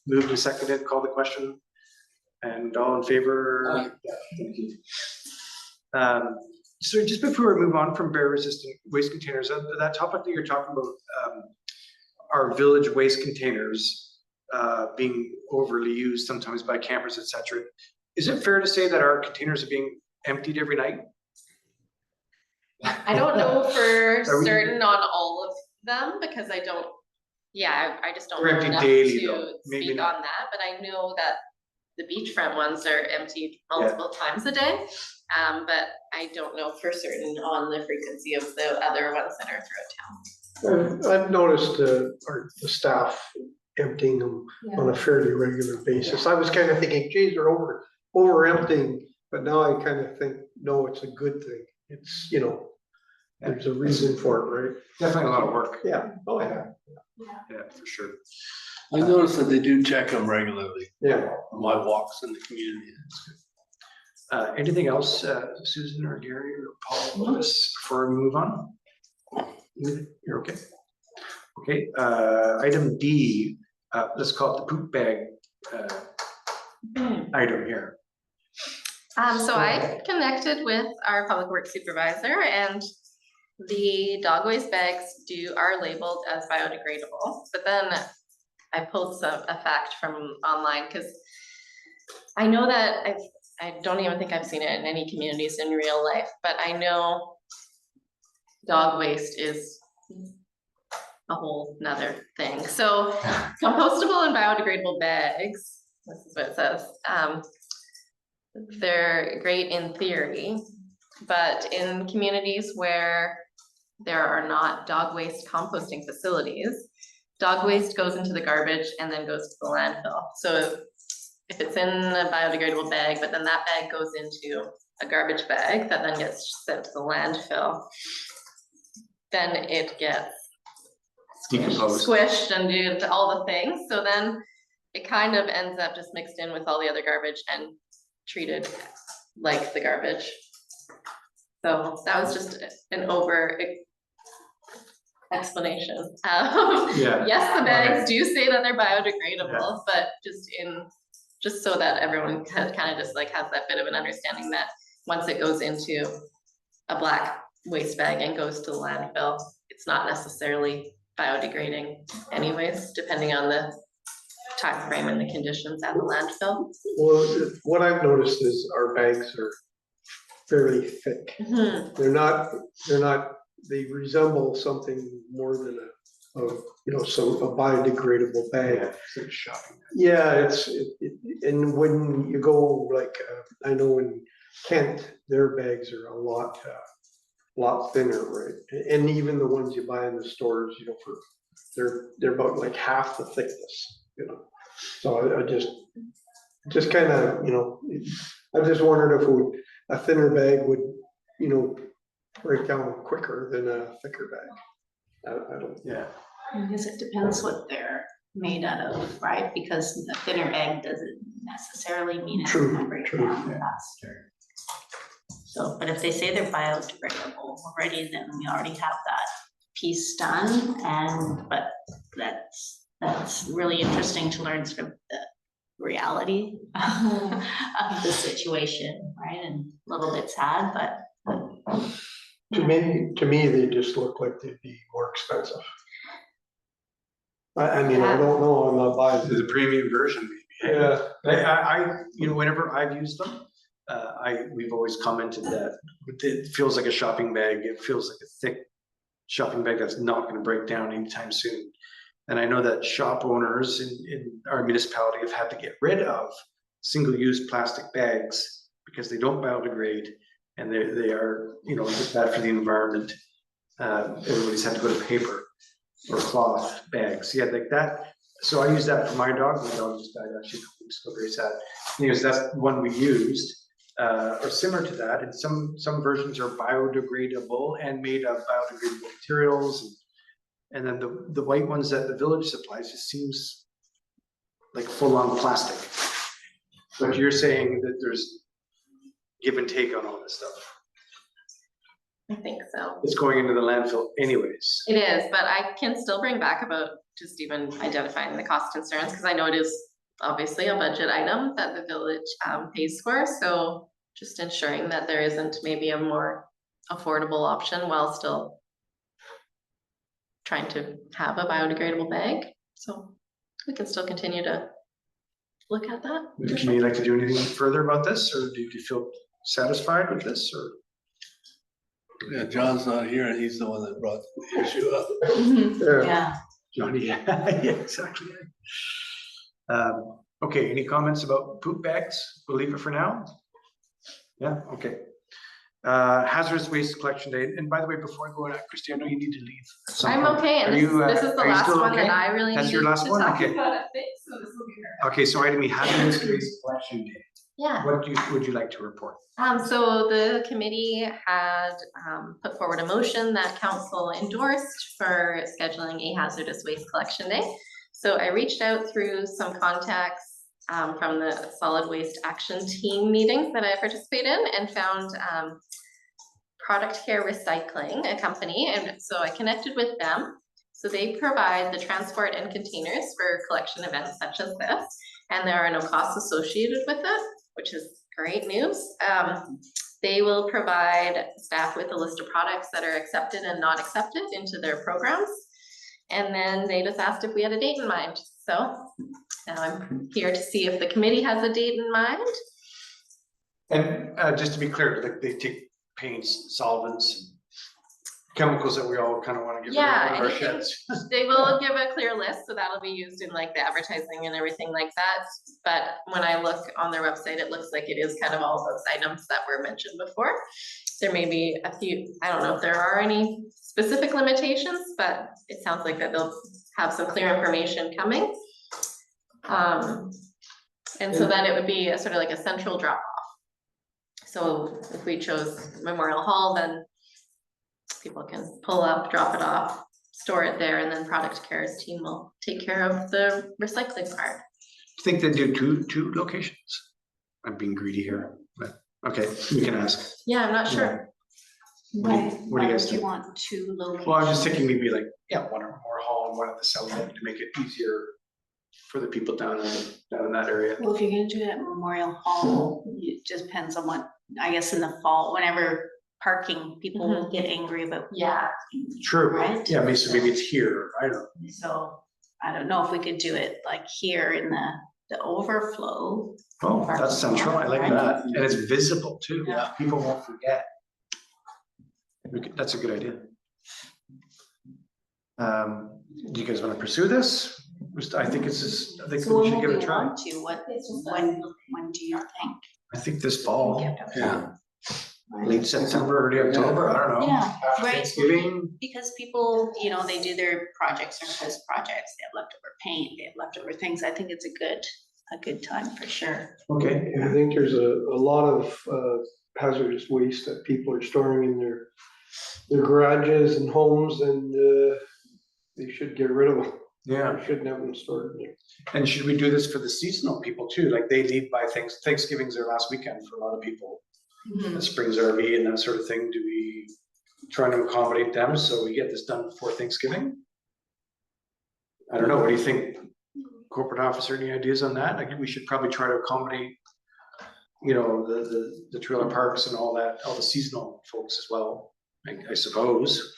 Moved and seconded, call the question. And all in favor? Yeah, thank you. So just before we move on from bear resistant waste containers, that topic that you're talking about, our village waste containers being overly used sometimes by campers, et cetera. Is it fair to say that our containers are being emptied every night? I don't know for Are we- certain on all of them, because I just don't They're know empty enough daily, to though. Maybe speak not. on that, but I know that the beachfront ones are emptied multiple times a day. But I don't know for certain on the frequency of the other ones that are throughout town. I've noticed the staff emptying them on a fairly regular basis. I was kind of thinking, geez, they're over emptying, but now I kind of think, no, it's a good thing. It's, there's a reason for it, right? Definitely a lot of work. Yeah, oh, yeah, Yeah, for sure. I noticed that they do check them regularly yeah. on my walks in the community. Anything else, Susan or Gary or Paul, on this before we move on? You're okay? Okay, item D, let's call it the poop bag item here. So I connected with our public works supervisor, and the dog waste bags are labeled as biodegradable, but then I pulled a fact from online, because I know that I don't even think I've seen it in any communities in real life, but I know dog waste is a whole nother thing. So compostable and biodegradable bags, this is what it says, they're great in theory, but in communities where there are not dog waste composting facilities, dog waste goes into the garbage and then goes to the landfill. So if it's in a biodegradable bag, but then that bag goes into a garbage bag that then gets sent to the landfill, then it gets Decomposed. squished and did all the things. So then it kind of ends up just mixed in with all the other garbage and treated like the garbage. So that was just an over explanation. Yeah. Yes, the bags do say that they're biodegradable, but just so that everyone kind of just like has that bit of an understanding that once it goes into a black waste bag and goes to the landfill, it's not necessarily biodegrading anyways, depending on the time frame and the conditions at the landfill. Well, what I've noticed is our bags are fairly thick. They're not, they resemble something more than a biodegradable bag. Yeah, it's like shopping. Yeah, and when you go like, I know in Kent, their bags are a lot thinner, right? And even the ones you buy in the stores, they're about like half the thickness, So I just kind of, I just wondered if a thinner bag would, break down quicker than a thicker bag. I don't. Yeah. I guess it depends what they're made out of, right? Because the thinner egg doesn't necessarily mean it's True, gonna break true, down yeah. faster. So, but if they say they're biodegradable already, then we already have that piece done, but that's that's really interesting to learn sort of the reality of the situation, right? And a little bit sad, but To me, they just look like they'd be more expensive. I mean, I don't know, I'm not buying. The premium version maybe. Yeah, I whenever I've used them, we've always commented that it feels like a shopping bag. It feels like a thick shopping bag that's not gonna break down anytime soon. And I know that shop owners in our municipality have had to get rid of single-use plastic bags because they don't biodegrade and they are, bad for the environment. Everybody's had to go to paper or cloth bags. Yeah, like that. So I use that for my dog. My dog just died actually a couple weeks ago, very sad. Anyways, that's one we used, or similar to that. And some versions are biodegradable and made of biodegradable materials. And then the white ones that the village supplies just seems like full-on plastic. But you're saying that there's give and take on all this stuff. I think so. It's going into the landfill anyways. It is, but I can still bring back about just even identifying the cost concerns, because I know it is obviously a budget item that the village pays for, so just ensuring that there isn't maybe a more affordable option while still trying to have a biodegradable bag, so we can still continue to look at that. Would the committee like to do anything further about this, or do you feel satisfied with this, or? Yeah, John's not here and he's the one that brought the issue up. yeah. Johnny, yeah, exactly. Okay, any comments about poop bags? We'll leave it for now. Yeah, okay. Hazardous waste collection day, and by the way, before I go on, Christy, I know you need to leave. at some I'm point. okay, Are and you, this is the are you last still one okay? that I really That's needed your to last one? talk Okay. about, I think, so this will be her. Okay, so item E, hazardous waste collection day. Yeah. What would you like to report? So the committee had put forward a motion that council endorsed for scheduling a hazardous waste collection day. So I reached out through some contacts from the solid waste action team meetings that I participate in and found Product Care Recycling, a company, and so I connected with them. So they provide the transport and containers for collection events such as this, and there are no costs associated with it, which is great news. They will provide staff with a list of products that are accepted and not accepted into their programs. And then they just asked if we had a date in mind. So now I'm here to see if the committee has a date in mind. And just to be clear, like they take paints, solvents, chemicals that we all kind of want to get rid of out of our anything- sheds. They will give a clear list, so that'll be used in like the advertising and everything like that. But when I look on their website, it looks like it is kind of all those items that were mentioned before. There may be a few, I don't know if there are any specific limitations, but it sounds like that they'll have some clear information coming. And so then it would be a sort of like a central drop off. So if we chose Memorial Hall, then people can pull up, drop it off, store it there, and then Product Care's team will take care of the recycling part. Think they do two locations? I'm being greedy here, but okay, we can ask. Yeah, I'm not sure. What do you guys Why would you think? want two locations? Well, I was just thinking maybe like, one at Memorial Hall and one at the south end to make it easier for the people down in that area. Well, if you're gonna do it at Memorial Hall, it just depends on what, I guess in the fall, whenever parking, people will get angry about. Yeah. True, Right? yeah, maybe, so maybe it's here, I don't know. So I don't know if we could do it like here in the overflow. Oh, that's central, I like that, and it's visible too. Yeah. People won't forget. That's a good idea. Do you guys wanna pursue this? I think I think So we when should will give it we a try. want to, when do you think? I think this fall, yeah, Right. late September, early October, I don't know. Yeah, After right. Thanksgiving, Because people, they do their projects or his projects, they have leftover paint, they have leftover things, I think it's a good time for sure. okay, I think there's a lot of hazardous waste that people are storing in their garages and homes, and they should get rid of them. yeah. They shouldn't have them stored in there. And should we do this for the seasonal people too? Like they leave by Thanksgiving's their last weekend for a lot of people. That Springs RV and that sort of thing. Do we try to accommodate them so we get this done before Thanksgiving? I don't know, what do you think? Corporate officer, any ideas on that? Like, we should probably try to accommodate, the trailer parks and all that, all the seasonal folks as well, I suppose.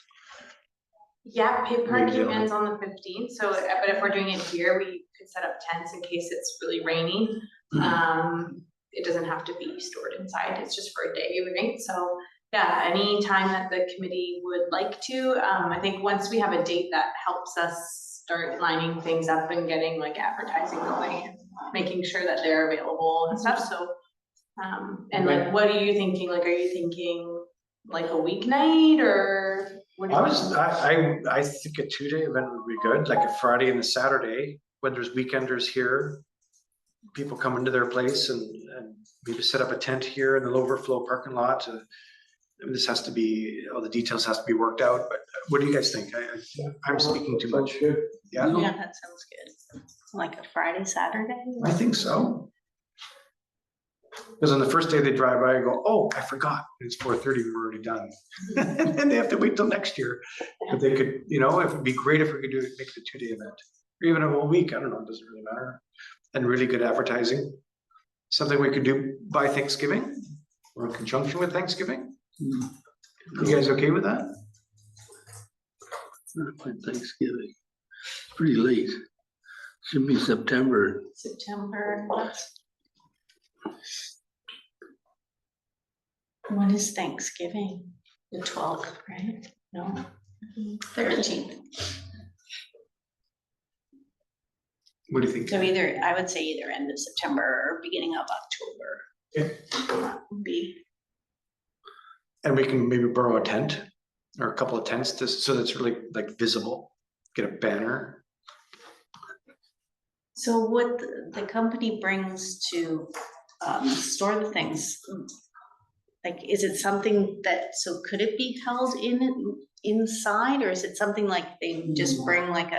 Yeah, paid Maybe parking they'll- ends on the 15th, so, but if we're doing it here, we could set up tents in case it's really rainy. It doesn't have to be stored inside, it's just for a day, right? So, yeah, any time that the committee would like to, I think once we have a date that helps us start lining things up and getting like advertising going, and making sure that they're available and stuff, so. And like, what are you thinking? Like, are you thinking like a weeknight or? What do you think? I think a 2-day event would be good, like a Friday and a Saturday, when there's weekenders here. People come into their place and maybe set up a tent here in the overflow parking lot. This has to be, all the details has to be worked out, but what do you guys think? I'm speaking too much. Sounds good. Yeah, Yeah, that sounds good. Like a Friday, Saturday? I think so. Because on the first day they drive by and go, oh, I forgot, it's 4:30, we were already done. And then they have to wait till next year. But they could, it would be great if we could make it a 2-day event, or even a whole week, I don't know, it doesn't really matter. And really good advertising. Something we could do by Thanksgiving, or in conjunction with Thanksgiving. You guys okay with that? Thanksgiving. It's pretty late. Should be September. September, when is Thanksgiving? The 12th, right? No? 13th. What do you think? So I would say either end of September or beginning of October. That would be. And we can maybe borrow a tent or a couple of tents just so that's really like visible, get a banner. So what the company brings to store the things, like, is it something so could it be held inside, or is it something like they just bring like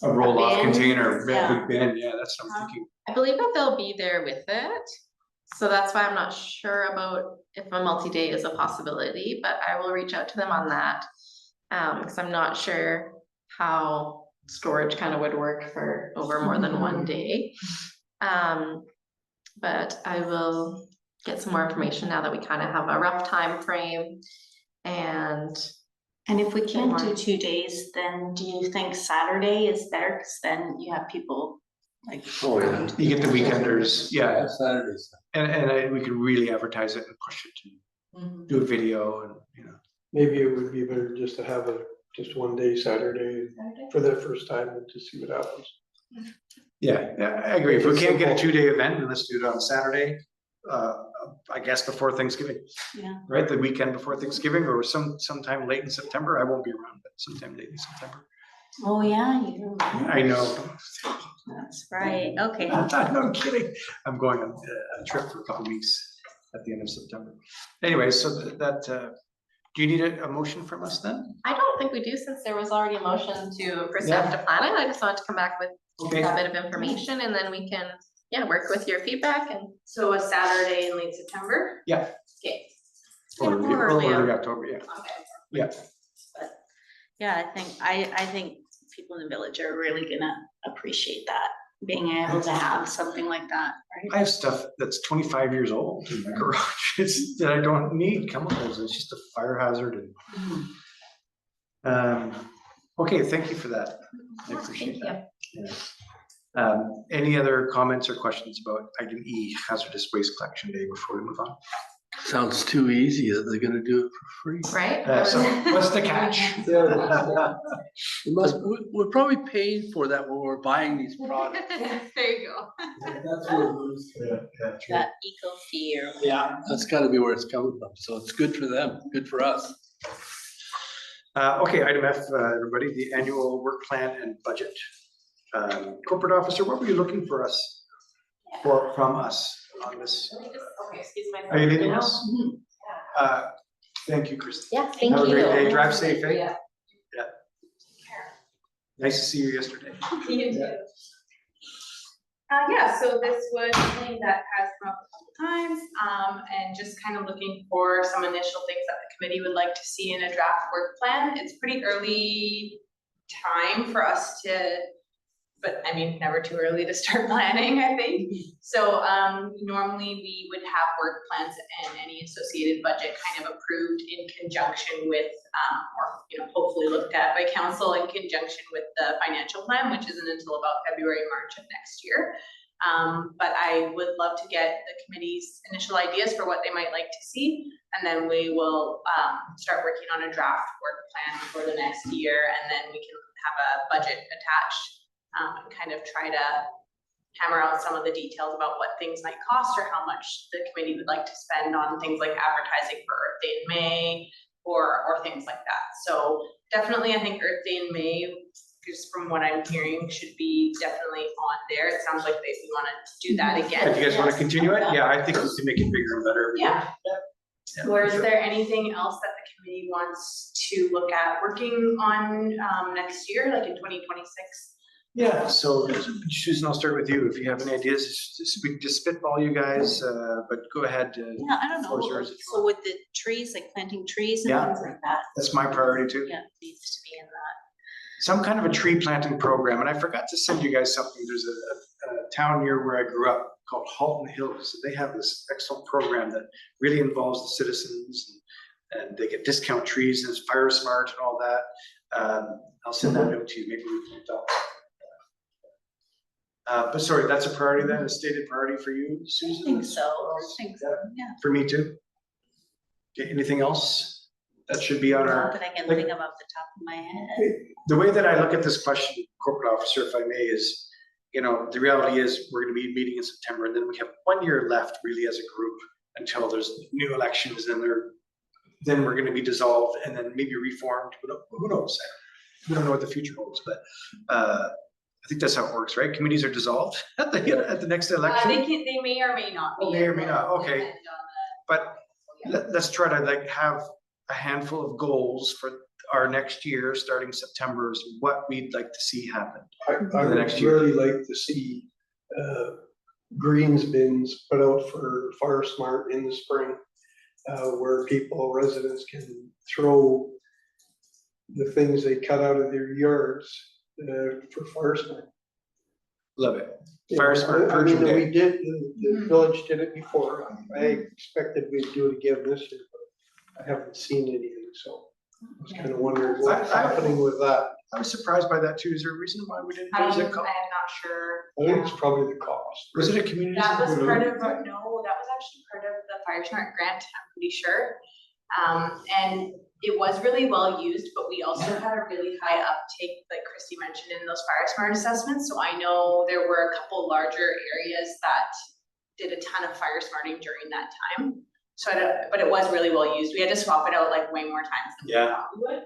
A roll-off bin? container, Yeah. big bin, yeah, that's what I'm thinking. I believe that they'll be there with it. So that's why I'm not sure about if a multi-day is a possibility, but I will reach out to them on that. Because I'm not sure how storage kind of would work for over more than one day. But I will get some more information now that we kind of have a rough time frame. And And if we can't do More. 2 days, then do you think Saturday is better? Because then you have people like. Oh, yeah. You get the weekenders, yeah, Saturdays. and we can really advertise it and push it and do a video and, Maybe it would be better just to have just one day Saturday for the first time and to see what happens. Yeah, I agree. If we can't get a 2-day event, then let's do it on Saturday. I guess before Thanksgiving. Yeah. Right, the weekend before Thanksgiving, or sometime late in September. I won't be around, but sometime late in September. Oh, yeah, you. I know. That's right, okay. No, I'm kidding. I'm going on a trip for a couple weeks at the end of September. Anyway, so do you need a motion from us then? I don't think we do, since there was already a motion for staff to plan it. I just wanted to come back with Okay. a bit of information, and then we can, work with your feedback and. So a Saturday in late September? Yeah. Okay. Or early early October, yeah. Yeah. Yeah, I think people in the village are really gonna appreciate that, being able to have something like that, I right? have stuff that's 25 years old in my garage. That I don't need chemicals. It's just a fire hazard and. Okay, thank you for that. I appreciate Thank you. that. Yeah. Any other comments or questions about item E, hazardous waste collection day, before we move on? Sounds too easy that they're gonna do it for free. Right? So what's the catch? We're probably paying for that when we're buying these products. There you go. That's what it is. That eco fee or. Yeah, that's gotta be where it's coming from. So it's good for them, good for us. Okay, item F, everybody, the annual work plan and budget. Corporate officer, what were you looking for us, from us on this? Okay, excuse my. Are you leaving us? Thank you, Christine. Yeah, thank you. Have a great day. Drive safe, eh? Yeah. Nice to see you yesterday. You too. Yeah, so this was something that has come up a couple times, and just kind of looking for some initial things that the committee would like to see in a draft work plan. It's pretty early time for us to, but I mean, never too early to start planning, I think. So normally we would have work plans and any associated budget kind of approved in conjunction with, or hopefully looked at by council in conjunction with the financial plan, which isn't until about February, March of next year. But I would love to get the committee's initial ideas for what they might like to see. And then we will start working on a draft work plan for the next year. And then we can have a budget attached and kind of try to hammer out some of the details about what things might cost or how much the committee would like to spend on things like advertising for Earth Day in May or things like that. So definitely, I think Earth Day in May, just from what I'm hearing, should be definitely on there. It sounds like we want to do that again. If you guys want to continue it, yeah, I think we can make it bigger and better. Yeah. Yeah, Or is sure. there anything else that the committee wants to look at working on next year, like in 2026? Yeah, so Susan, I'll start with you. If you have any ideas, we can just spitball you guys, but go ahead. Yeah, I don't floor's know, yours if you so want. with the trees, like planting trees and Yeah. things like that. That's my priority too. Yeah, needs to be in that. Some kind of a tree planting program, and I forgot to send you guys something. There's a town near where I grew up called Halton Hills. And they have this excellent program that really involves the citizens, and they get discount trees, and it's Fire Smart and all that. I'll send that note to you. Maybe we can talk. But sorry, that's a priority then, a stated priority for you, I Susan? think so, yeah. For me too. Okay, anything else that should be on Not our, that I can like- think of off the top of my head. the way that I look at this question, corporate officer, if I may, is, the reality is we're gonna be meeting in September, and then we have 1 year left really as a group until there's new elections, and then we're gonna be dissolved and then maybe reformed, who knows? We don't know what the future holds, but I think that's how it works, right? Committees are dissolved at the next election. They may or may not be. Oh, may or may not, okay. Depend on But let's try to have a handful of goals for our next year, starting September, is what we'd like to see happen. I the would next year. really like to see greens bins put out for Fire Smart in the spring, where residents can throw the things they cut out of their yards for Fire Smart. Love it. You Fire know, Smart I Purging mean, Day. we did, the village did it before. I expected we'd do it again this year, but I haven't seen anything, so I was kind of wondering what's happening with that. I was surprised by that too. Is there a reason why we didn't? I Was am it, not sure. I think it's probably the cost. was it a community? That was support? part of, no, that was actually part of the Fire Smart grant, I'm pretty sure. And it was really well used, but we also had a really high uptake, like Christy mentioned, in those Fire Smart assessments. So I know there were a couple larger areas that did a ton of Fire Smarting during that time. So but it was really well used. We had to swap it out like way more times than we Yeah. thought we would.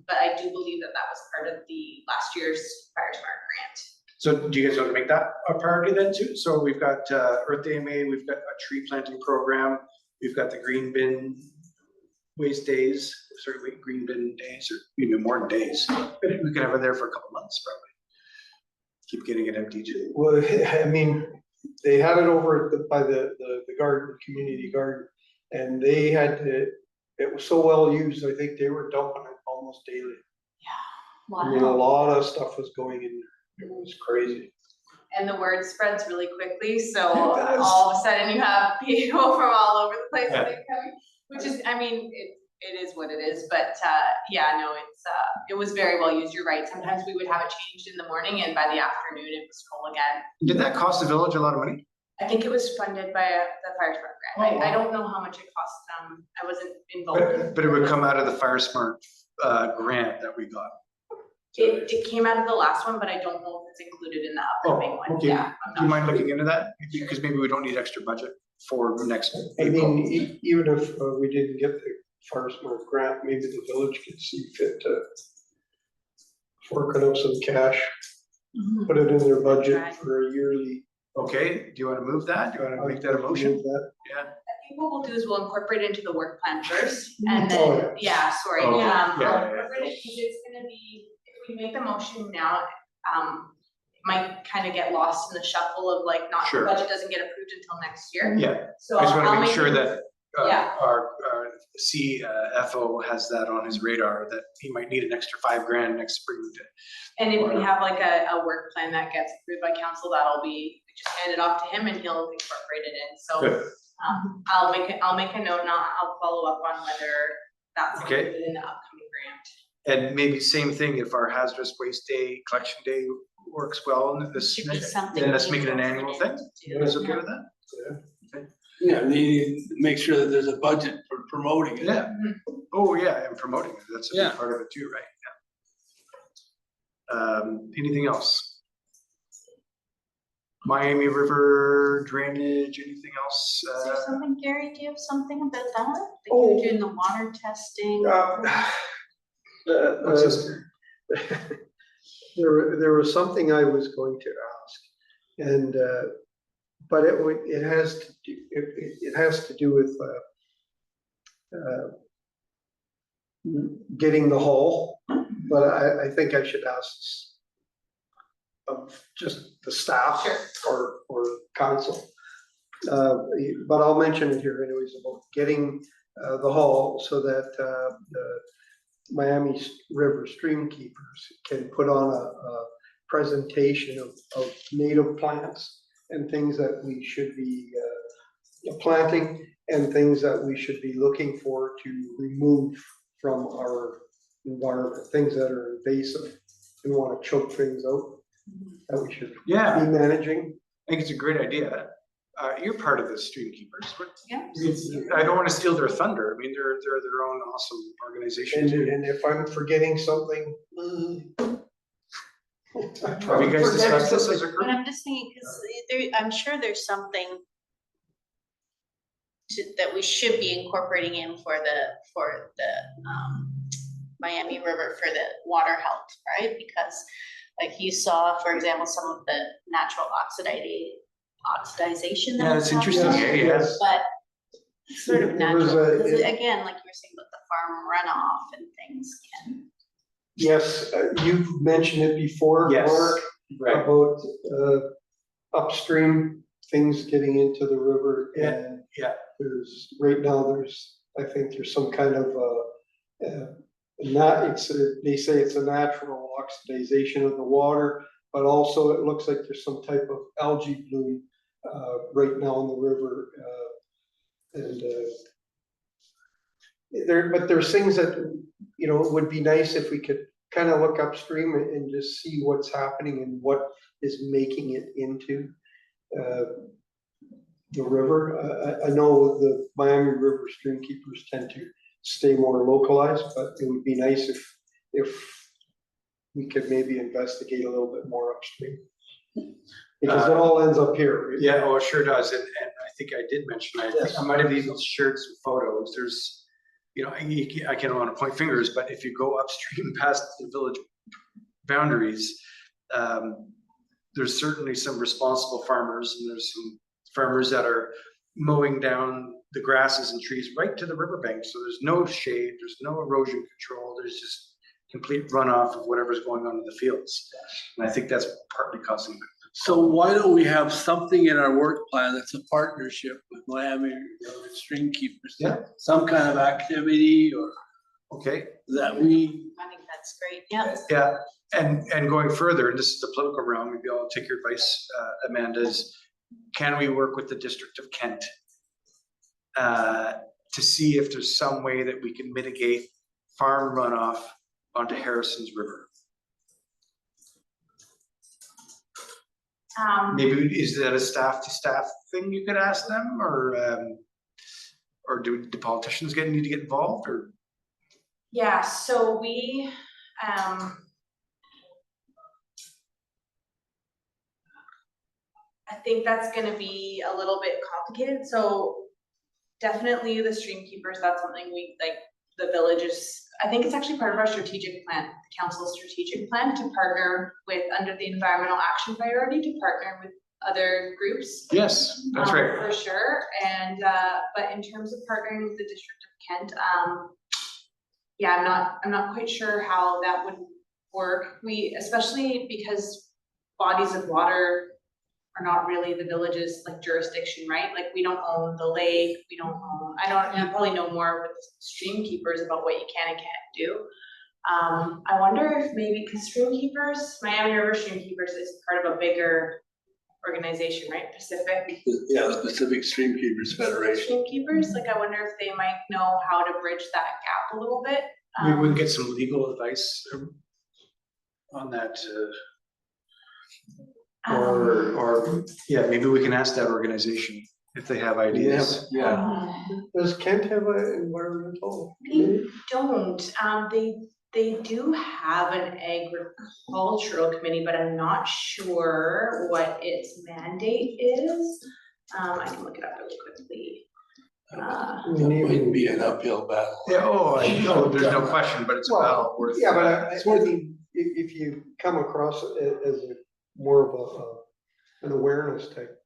But I do believe that was part of the last year's Fire Smart grant. So do you guys want to make that a priority then too? So we've got Earth Day in May, we've got a tree planting program, we've got the green bin waste days, green bin days, or even more days. We could have it there for a couple months probably. Keep getting it empty too. Well, I mean, they had it over by the garden, community garden, and they had it was so well used, I think they were dumping it almost daily. I mean, a lot of stuff was going in there. It was crazy. And the word spreads really quickly, so It does. all of a sudden you have people from all over the place Yeah. that are coming, which is, I mean, it is what it is, but yeah, no, it was very well used, you're right. Sometimes we would have it changed in the morning and by the afternoon it was full again. Did that cost the village a lot of money? I think it was funded by the Fire Smart grant. I don't know how much it cost them, I wasn't involved. But it would come out of the Fire Smart grant that we got. It came out of the last one, but I don't know if it's included in the upcoming one, okay. yeah. I'm Do you not mind sure. looking into that? Because maybe we don't need extra budget for next I April. mean, even if we didn't get the Fire Smart grant, maybe the village could see fit to fork out some cash, Mhm. put it in their budget Right. for a yearly. Okay, do you want to move that? Do you want to make that a motion? Yeah. I think what we'll do is we'll incorporate it into the work plan first, Mhm. and Oh, then, yeah, sorry, Oh, I'll yeah. incorporate it, 'cause it's gonna be, if we make the motion now, it might kind of get lost in the shuffle of like, the Sure. budget doesn't get approved until next year. Yeah, So I just want to I'll make sure it- that Yeah. our CFO has that on his radar, that he might need an extra $5,000 next spring to. And if we Or- have like a work plan that gets approved by council, that'll be just handed off to him and he'll incorporate it in, so. Good. I'll make a note, and I'll follow up on whether that's Okay. included in the upcoming grant. And maybe same thing, if our hazardous waste day, collection day works well, and this, Should be something then let's we make it an annual thing. incorporate You into. guys okay with that? Yeah, need to make sure that there's a budget for promoting it. Yeah. Oh, yeah, and promoting it, that's a Yeah. big part of it too, right? Yeah. Anything else? Miami River drainage, anything else? Is there something, Gary, do you have something about that? Like you Oh. were doing the water testing? What's this? There was something I was going to ask, and, but it has to do with, getting the haul, but I think I should ask of just the staff or council. But I'll mention it here anyways, about getting, the haul so that, the Miami River Stream Keepers can put on a presentation of native plants and things that we should be planting and things that we should be looking for to remove from our environment, things that are invasive and want to choke things out that we should Yeah, be managing. I think it's a great idea. You're part of the stream keepers. Yeah. I don't want to steal their thunder. I mean, they're their own awesome organization And, too. and if I'm forgetting something. Have you guys discussed this as a But group? I'm just thinking, because there, I'm sure there's something that we should be incorporating in for the Miami River for the water health, right? Because like you saw, for example, some of the natural oxidization. that Yeah, was it's interesting, happening, yeah, Yes. But sort of There was natural, a- because again, like you were saying about the farm runoff and things can. Yes, you've mentioned it before, Yes. Mark, Right. about upstream things getting into the river. Yeah, And yeah. right now, I think there's some kind of, not, they say it's a natural oxidization of the water, but also it looks like there's some type of algae bloom right now in the river. And there's things that, it would be nice if we could kind of look upstream and just see what's happening and what is making it into the river. I know the Miami River stream keepers tend to stay more localized, but it would be nice if we could maybe investigate a little bit more upstream. Because it all ends up here. Yeah, oh, it sure does. And I think I did mention, I think I might have even shared some photos. There's, I can't want to point fingers, but if you go upstream past the village boundaries, there's certainly some responsible farmers, and there's some farmers that are mowing down the grasses and trees right to the riverbank. So there's no shade, there's no erosion control, there's just complete runoff of whatever's going on in the fields. And I think that's partly causing it. So why don't we have something in our work plan that's a partnership with Miami River Stream Keepers? Yeah. Some kind of activity or Okay, that we, I think that's great, yeah. yeah, and going further, and this is the political realm, maybe I'll take your advice, Amanda, is can we work with the District of Kent to see if there's some way that we can mitigate farm runoff onto Harrison's River? Maybe is that a staff to staff thing you could ask them, or do politicians need to get involved, or? Yeah, so we, I think that's gonna be a little bit complicated, so definitely the stream keepers, that's something we, like, the villages, I think it's actually part of our strategic plan, the council's strategic plan, to partner with, under the environmental action priority, to partner with other groups. Yes, that's right. For sure, and, but in terms of partnering with the District of Kent, yeah, I'm not quite sure how that would work. We, especially because bodies of water are not really the village's like jurisdiction, right? Like, we don't own the lake, we don't own, you probably know more with stream keepers about what you can and can't do. I wonder if maybe, because stream keepers, Miami River Stream Keepers is part of a bigger organization, right? Pacific Yeah, the Pacific Stream Keepers Federation. Stream Keepers, like, I wonder if they might know how to bridge that gap a little bit. Maybe we can get some legal advice on that, or, yeah, maybe we can ask that organization if they have ideas. Yeah, Does Kent have an environmental? They don't, they do have an agricultural committee, but I'm not sure what its mandate is. I can look it up really quickly. that might be an uphill battle. Yeah, oh, I know, there's no question, but it's a battle worth. Yeah, but I mean, if you come across it as more of an awareness type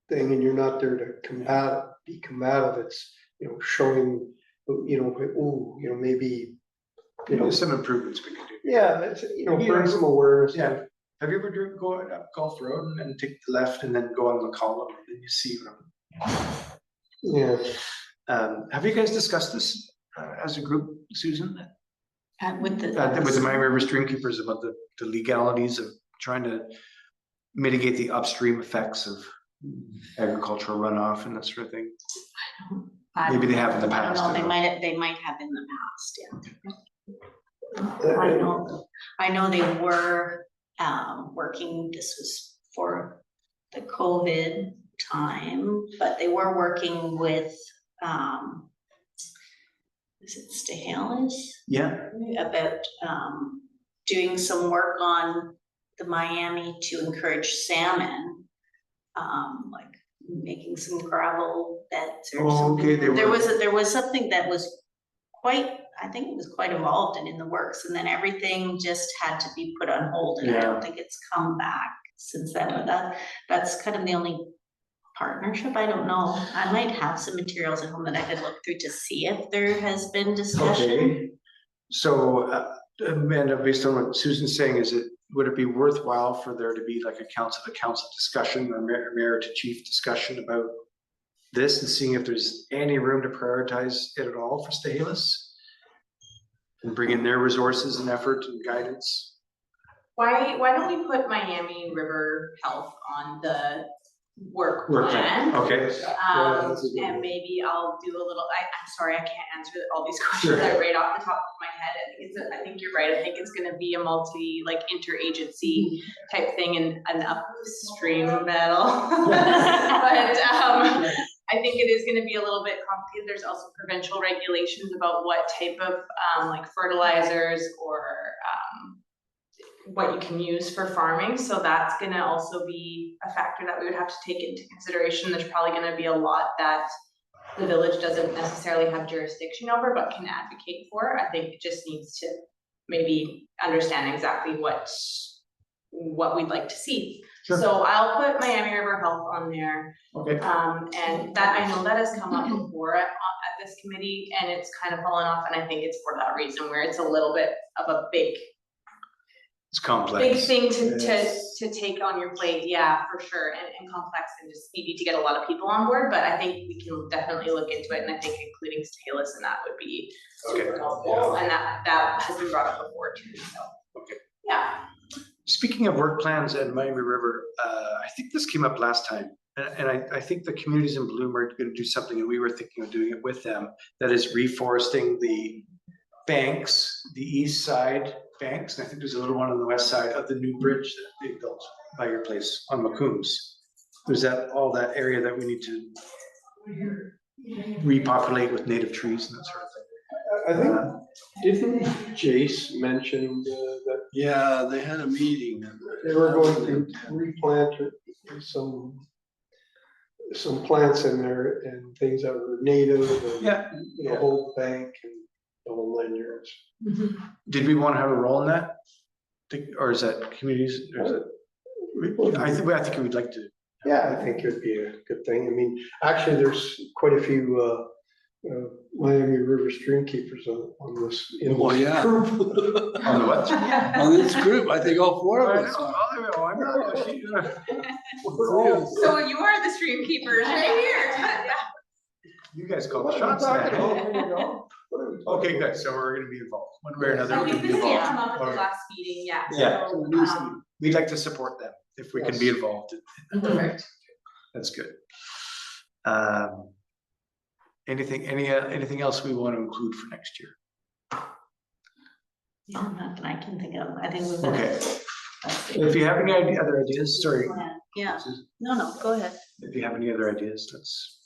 thing, and you're not there to be combative, it's, showing, maybe, There's some improvements we can do. yeah, it's, bring some awareness. Yeah. Have you ever go up Gulf Road and take the left and then go on McCollum, and then you see them? Yeah. Have you guys discussed this as a group, Susan? With the. With the Miami River Stream Keepers about the legalities of trying to mitigate the upstream effects of agricultural runoff and that sort of thing? Maybe they have in the past. No, I they don't know. they might have in the past, yeah. I know they were working, this was for the COVID time, but they were working with is it Stahalis? Yeah, About doing some work on the Miami to encourage salmon, like making some gravel beds or Oh, something. okay, they were- There was something that was quite, I think it was quite involved and in the works, and then everything just had to be put on hold, and I don't think it's come back since then, but that's kind of the only partnership. I don't know, I might have some materials at home that I could look through to see if there has been discussion. okay. So, Amanda, based on what Susan's saying, would it be worthwhile for there to be like a council to council discussion or mayor to chief discussion about this and seeing if there's any room to prioritize it at all for Stahalis? And bring in their resources and effort and guidance? Why don't we put Miami River Health on the work Work plan, plan? okay. that's a good And one. maybe I'll do a little, I'm sorry, I can't answer all these questions Sure. right off the top of my head. I think you're right. I think it's gonna be a interagency type thing and an upstream battle. But, I think it is gonna be a little bit complicated. There's also provincial regulations about what type of, fertilizers or, what you can use for farming, so that's gonna also be a factor that we would have to take into consideration. There's probably gonna be a lot that the village doesn't necessarily have jurisdiction over, but can advocate for. I think it just needs to maybe understand exactly what we'd like to see. Sure. So I'll put Miami River Health on there. Okay. And that, I know that has come up before at this committee, and it's kind of fallen off, and I think it's for that reason, where it's a little bit of a big It's complex. thing to take on your plate, yeah, for sure, and complex, and just you need to get a lot of people on board, but I think we can definitely look into it, and I think including Stahalis and that would be super Okay. helpful, and that has been brought up before too, so. Okay. Yeah, Speaking of work plans at Miami River, I think this came up last time. And I think the communities in Bloom are gonna do something, and we were thinking of doing it with them, that is reforesting the banks, the east side banks, and I think there's a little one on the west side of the new bridge that they built by your place on McCombs. There's all that area that we need to repopulate with native trees and that sort of thing. I think, didn't Jace mention that Yeah, they had a meeting. they were going to replant some plants in there and things that were native and, Yeah, whole bank and the whole 9 yards. did we want to have a role in that? Or is that communities, or is it? I think we'd like to. Yeah, I think it'd be a good thing. I mean, actually, there's quite a few Miami River Streamkeepers on this. in Well, this yeah. group. On the what? On this group, I think all four of us. I'm not, she, So you are the stream keepers right here. you guys call What the are we shots talking now. about? There you go. What are we talking Okay, about? good, so we're gonna be involved, one way or another. I we're think gonna this be did involved. come up at the Okay. last meeting, yeah. Yeah. So, We'd like to support them if we can be Yes. involved. Perfect. That's good. Anything else we want to include for next year? No, not that I can think of. I think we've. Okay, That's if you have any other ideas, sorry, Yeah, no, go ahead. if you have any other ideas, let's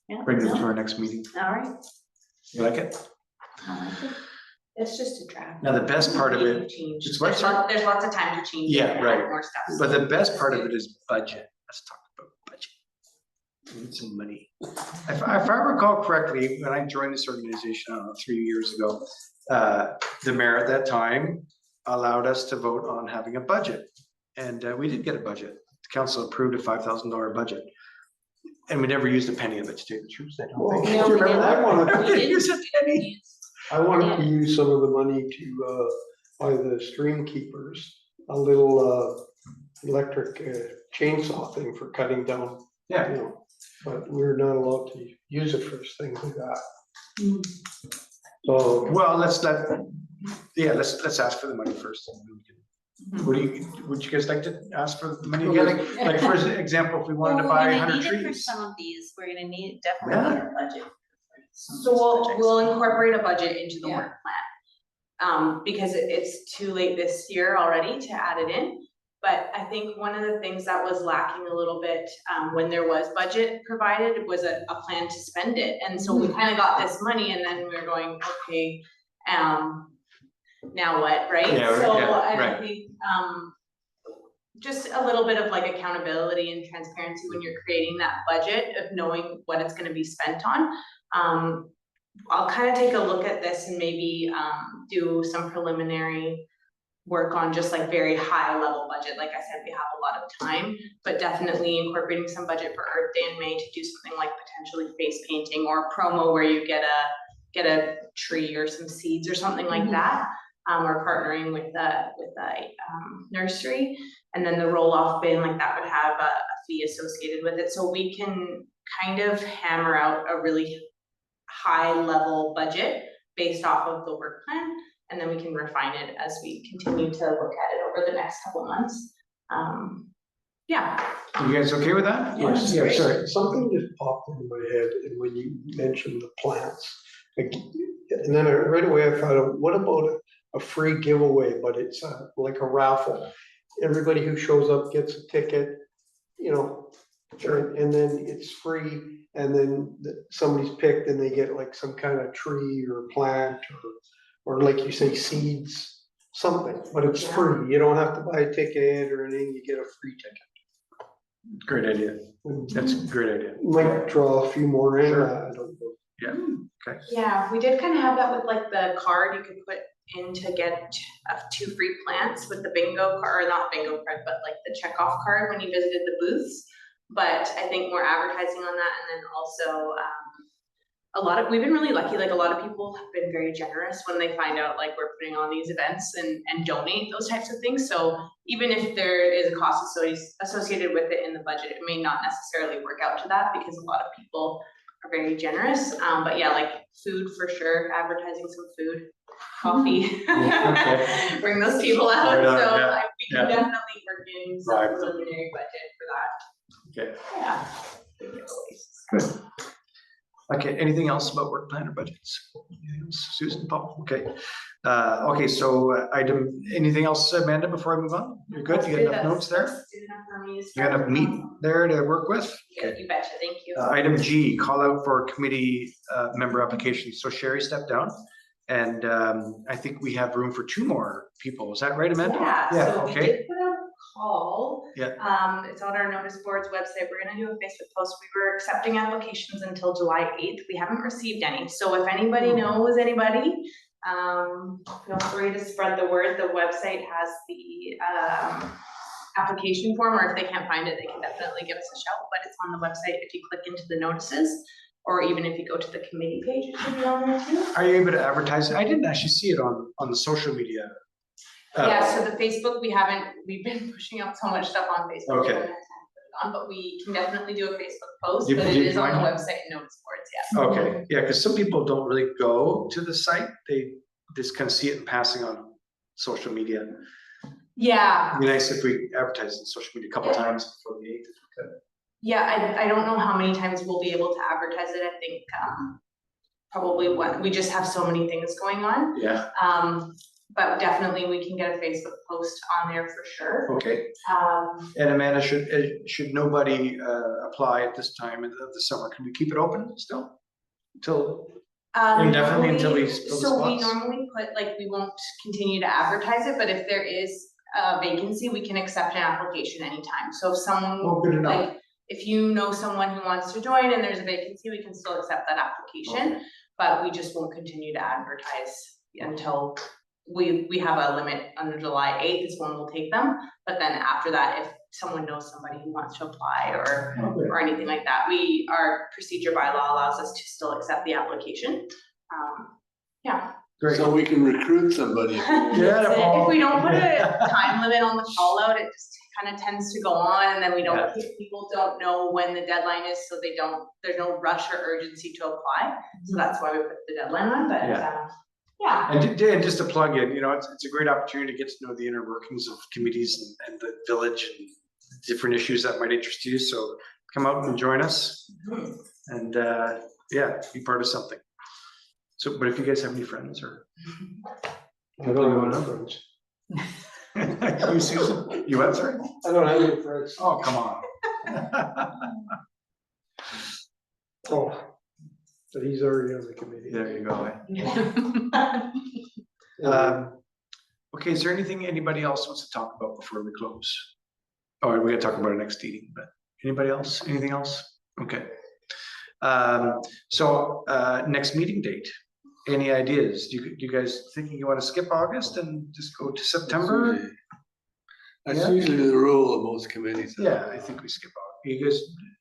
Yeah, bring them to no, our next meeting. all right. You like it? I like it. It's just a draft. Now, the best part of it, Change. it's what, There's sorry? there's lots of time to change. it Yeah, and add right. More stuff. But the best part of it is budget. Let's talk about budget. We need some money. If I recall correctly, when I joined this organization, I don't know, 3 years ago, the mayor at that time allowed us to vote on having a budget. And we did get a budget. The council approved a $5,000 budget. And we never used a penny of it, to tell you the truth. I don't Well, think. No, Do you we remember didn't. that? I wanted, We didn't use a penny. I wanted to use some of the money to, buy the stream keepers, a little, electric chainsaw thing for cutting down, Yeah. you know. But we're not allowed to use it for things like that. So, Well, let's ask for the money first. And then we can- would you guys like to ask for the money again? Like, for example, if we wanted to Well, buy we're gonna 100 need it for trees. some of these. We're gonna need, definitely need a budget. for some of So these we'll projects. incorporate a budget into the Yeah. work plan. Because it's too late this year already to add it in. But I think one of the things that was lacking a little bit, when there was budget provided was a plan to spend it. And so we kind of got this money and then we were going, okay, now what, right? Yeah, So yeah, I right. think, just a little bit of like accountability and transparency when you're creating that budget of knowing what it's gonna be spent on. I'll kind of take a look at this and maybe do some preliminary work on just like very high level budget. Like I said, we have a lot of time, but definitely incorporating some budget for Earth Day in May to do something like potentially face painting or promo where you get a tree or some seeds or something like that. Or partnering with the nursery, and then the roll-off bin, like that would have a fee associated with it. So we can kind of hammer out a really high level budget based off of the work plan, and then we can refine it as we continue to look at it over the next couple months. Yeah. You guys okay with that? yes, Yeah, yes, sorry. something just popped into my head, and when you mentioned the plants. And then right away I thought, what about a free giveaway, but it's like a raffle? Everybody who shows up gets a ticket, you know, and then it's free, and then somebody's picked and they get like some kind of tree or plant or like you say, seeds, something, but it's free. You don't have to buy a ticket or anything, you get a free ticket. Great idea. That's a great idea. Might draw a few more in, Sure. I don't know. Yeah, we did kind of have that with like the card you could put in to get 2 free plants with the bingo card, or not bingo card, but like the checkoff card when you visited the booths. But I think more advertising on that, and then also we've been really lucky, like a lot of people have been very generous when they find out like we're putting on these events and donate those types of things. So even if there is a cost associated with it in the budget, it may not necessarily work out to that because a lot of people are very generous. But yeah, like food for sure, advertising some food, coffee. Yeah, Bring those people out, Right on, so yeah, we can yeah. definitely work in some Right. preliminary budget for that. Okay. Yeah. Good. Okay, anything else about work plan or budgets? Anything else? Susan, Paul, okay. Okay, so anything else, Amanda, before I move on? You're good? You got enough notes there? That's good enough for me to You start. got enough meat there to work with? Yeah, you betcha, thank you. Item G, call out for committee member applications. So Sherry stepped down. And I think we have room for 2 more people. Is that right, Amanda? Yeah, so we okay. did put out a call. Yeah. It's on our notice board's website. We're gonna do a Facebook post. We were accepting applications until July 8th. We haven't received any. So if anybody knows anybody, feel free to spread the word. The website has the application form, or if they can't find it, they can definitely give us a shout, but it's on the website if you click into the notices. or even if you go to the committee page, it should be on there too. Are you able to advertise it? I didn't actually see it on the social media. Yeah, so the Facebook, we've been pushing out so much stuff on Facebook. Okay. we haven't had time to put it on, but we can definitely do a Facebook post, Do- but do it you is on the mind? website and notice boards, yes. Okay, yeah, because some people don't really go to the site. They just kind of see it in passing on social media. Yeah, It'd be nice if we advertised on social media a couple times before the 8th. yeah, I don't know how many times we'll be able to advertise it, I think, probably we just have so many things going on. Yeah, But definitely we can get a Facebook post on there for sure. okay. Um, And Amanda, should nobody apply at this time of the summer? Can we keep it open still? Till, Indefinitely until we fill the So we spots? normally put, like, we won't continue to advertise it, but if there is a vacancy, we can accept an application anytime. So if someone, oh, good enough. like, if you know someone who wants to join and there's a vacancy, we can still accept that application. But we just won't continue to advertise until we have a limit under July 8th is when we'll take them. But then after that, if someone knows somebody who wants to apply or anything like that, our procedure bylaw allows us to still accept the application. Yeah. Great. So we can recruit somebody. Yeah, If Paul. we don't put a time limit on the call out, it just kind of tends to go on, and then we don't, people don't know when the deadline is, so there's no rush or urgency to apply. So that's why we put the deadline on, but, yeah. And just to plug in, it's a great opportunity to get to know the inner workings of committees and the village and different issues that might interest you. So come out and join us and, be part of something. So, but if you guys have any friends or. I don't have any friends. You, Susan, you what, sorry? I don't have any friends. Oh, come on. Oh, but he's already on the committee. There you go. Okay, is there anything anybody else wants to talk about before we close? Oh, we gotta talk about our next meeting, but anybody else, anything else? Okay. Next meeting date, any ideas? Do you guys thinking you want to skip August and just go to September? That's usually the rule of most committees. Yeah, I think we skip August. You guys,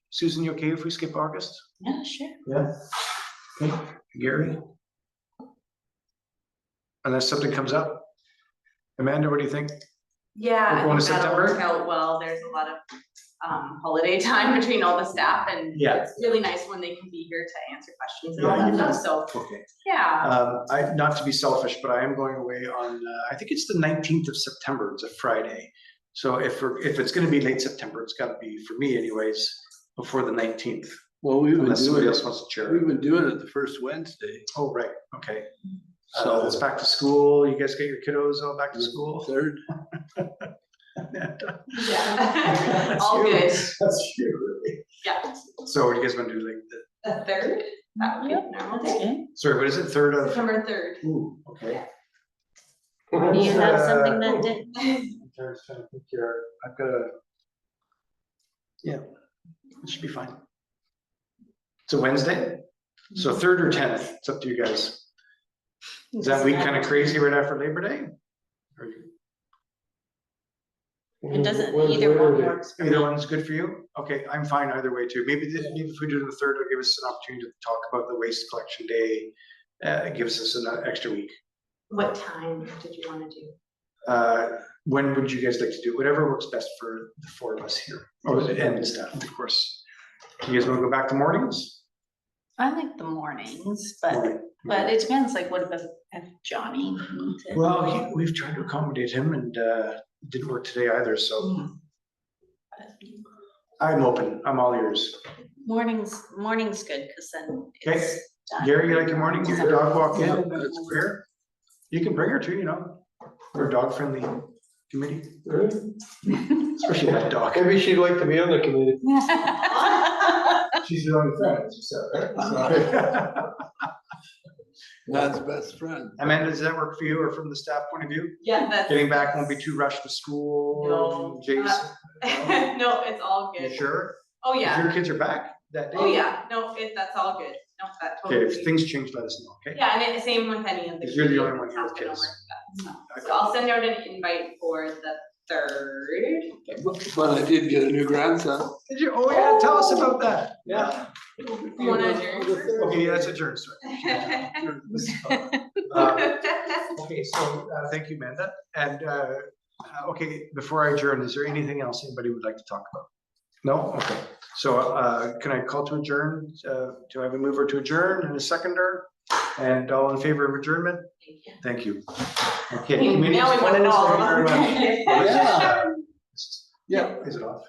Susan, you okay if we skip August? Yeah, sure. Yeah. Okay, Gary? Unless something comes up. Amanda, what do you think? Yeah, We're I going think to that'll September? work out well. There's a lot of holiday time between all the staff, and Yeah. it's really nice when they can be here to answer questions and all that stuff. So, Okay. yeah. Not to be selfish, but I am going away on, I think it's the 19th of September. It's a Friday. So if it's gonna be late September, it's gotta be, for me anyways, before the 19th, Well, we've been unless somebody doing else it, wants to chair. we've been doing it the first Wednesday. Oh, right, okay. So So it's back to school. You guys get your kiddos all back to school? third, Yeah. All you. good. That's you, really. Yeah. So what do you guys want to do, like, The third, that would be normal day. sorry, what is it, 3rd of? September 3rd. Ooh, okay. Do you have something that Uh, day? I'm trying to think here. I've got a. Yeah, it should be fine. It's a Wednesday, so 3rd or 10th, it's up to you guys. Is that week kind of crazy right after Labor Day? Or It doesn't, either one works for me. either one's good for you? Okay, I'm fine either way too. Maybe if we do the 3rd, it'll give us an opportunity to talk about the waste collection day. It gives us an extra week. What time did you want to do? When would you guys like to do? Whatever works best for the 4 of us here, and staff, of course. You guys want to go back to mornings? I like the mornings, but Morning. it depends, like, what about if Johnny? needs it? Well, we've tried to accommodate him and it didn't work today either, so I'm open. I'm all ears. Morning's good, cause then Okay. it's done. Gary, you like your morning? Get your dog walk in? That's fair. You can bring her too, We're a dog friendly committee, especially that dog. Maybe she'd like to be on the committee. She's your only friend, as you said, right? Dad's best friend. Amanda, does that work for you or from the staff point of view? Yeah, that's. Getting back won't be too rushed to school? No, Jason? No, it's all You good. sure? Oh, If yeah. your kids are back that day? Oh, yeah. No, that's all good. No, that Okay, totally. if things change, let us know, okay? Yeah, and it's same with any of the. Because you're the only committees, one here it's with not gonna kids. work that. So I'll send out an invite for the 3rd. But I did get a new grandson. Did you? Oh, yeah, tell us about that. Yeah. Wanna adjourn? Okay, that's adjourned, sorry. Okay, so, thank you, Amanda. And, okay, before I adjourn, is there anything else anybody would like to talk about? No? Okay. So, can I call to adjourn? Do I have a mover to adjourn and a seconder? And all in favor of adjournment? Thank you. Okay. meeting is Now we wanna know all closed. Thank you very about much. it. Yeah. Yeah. Is it off?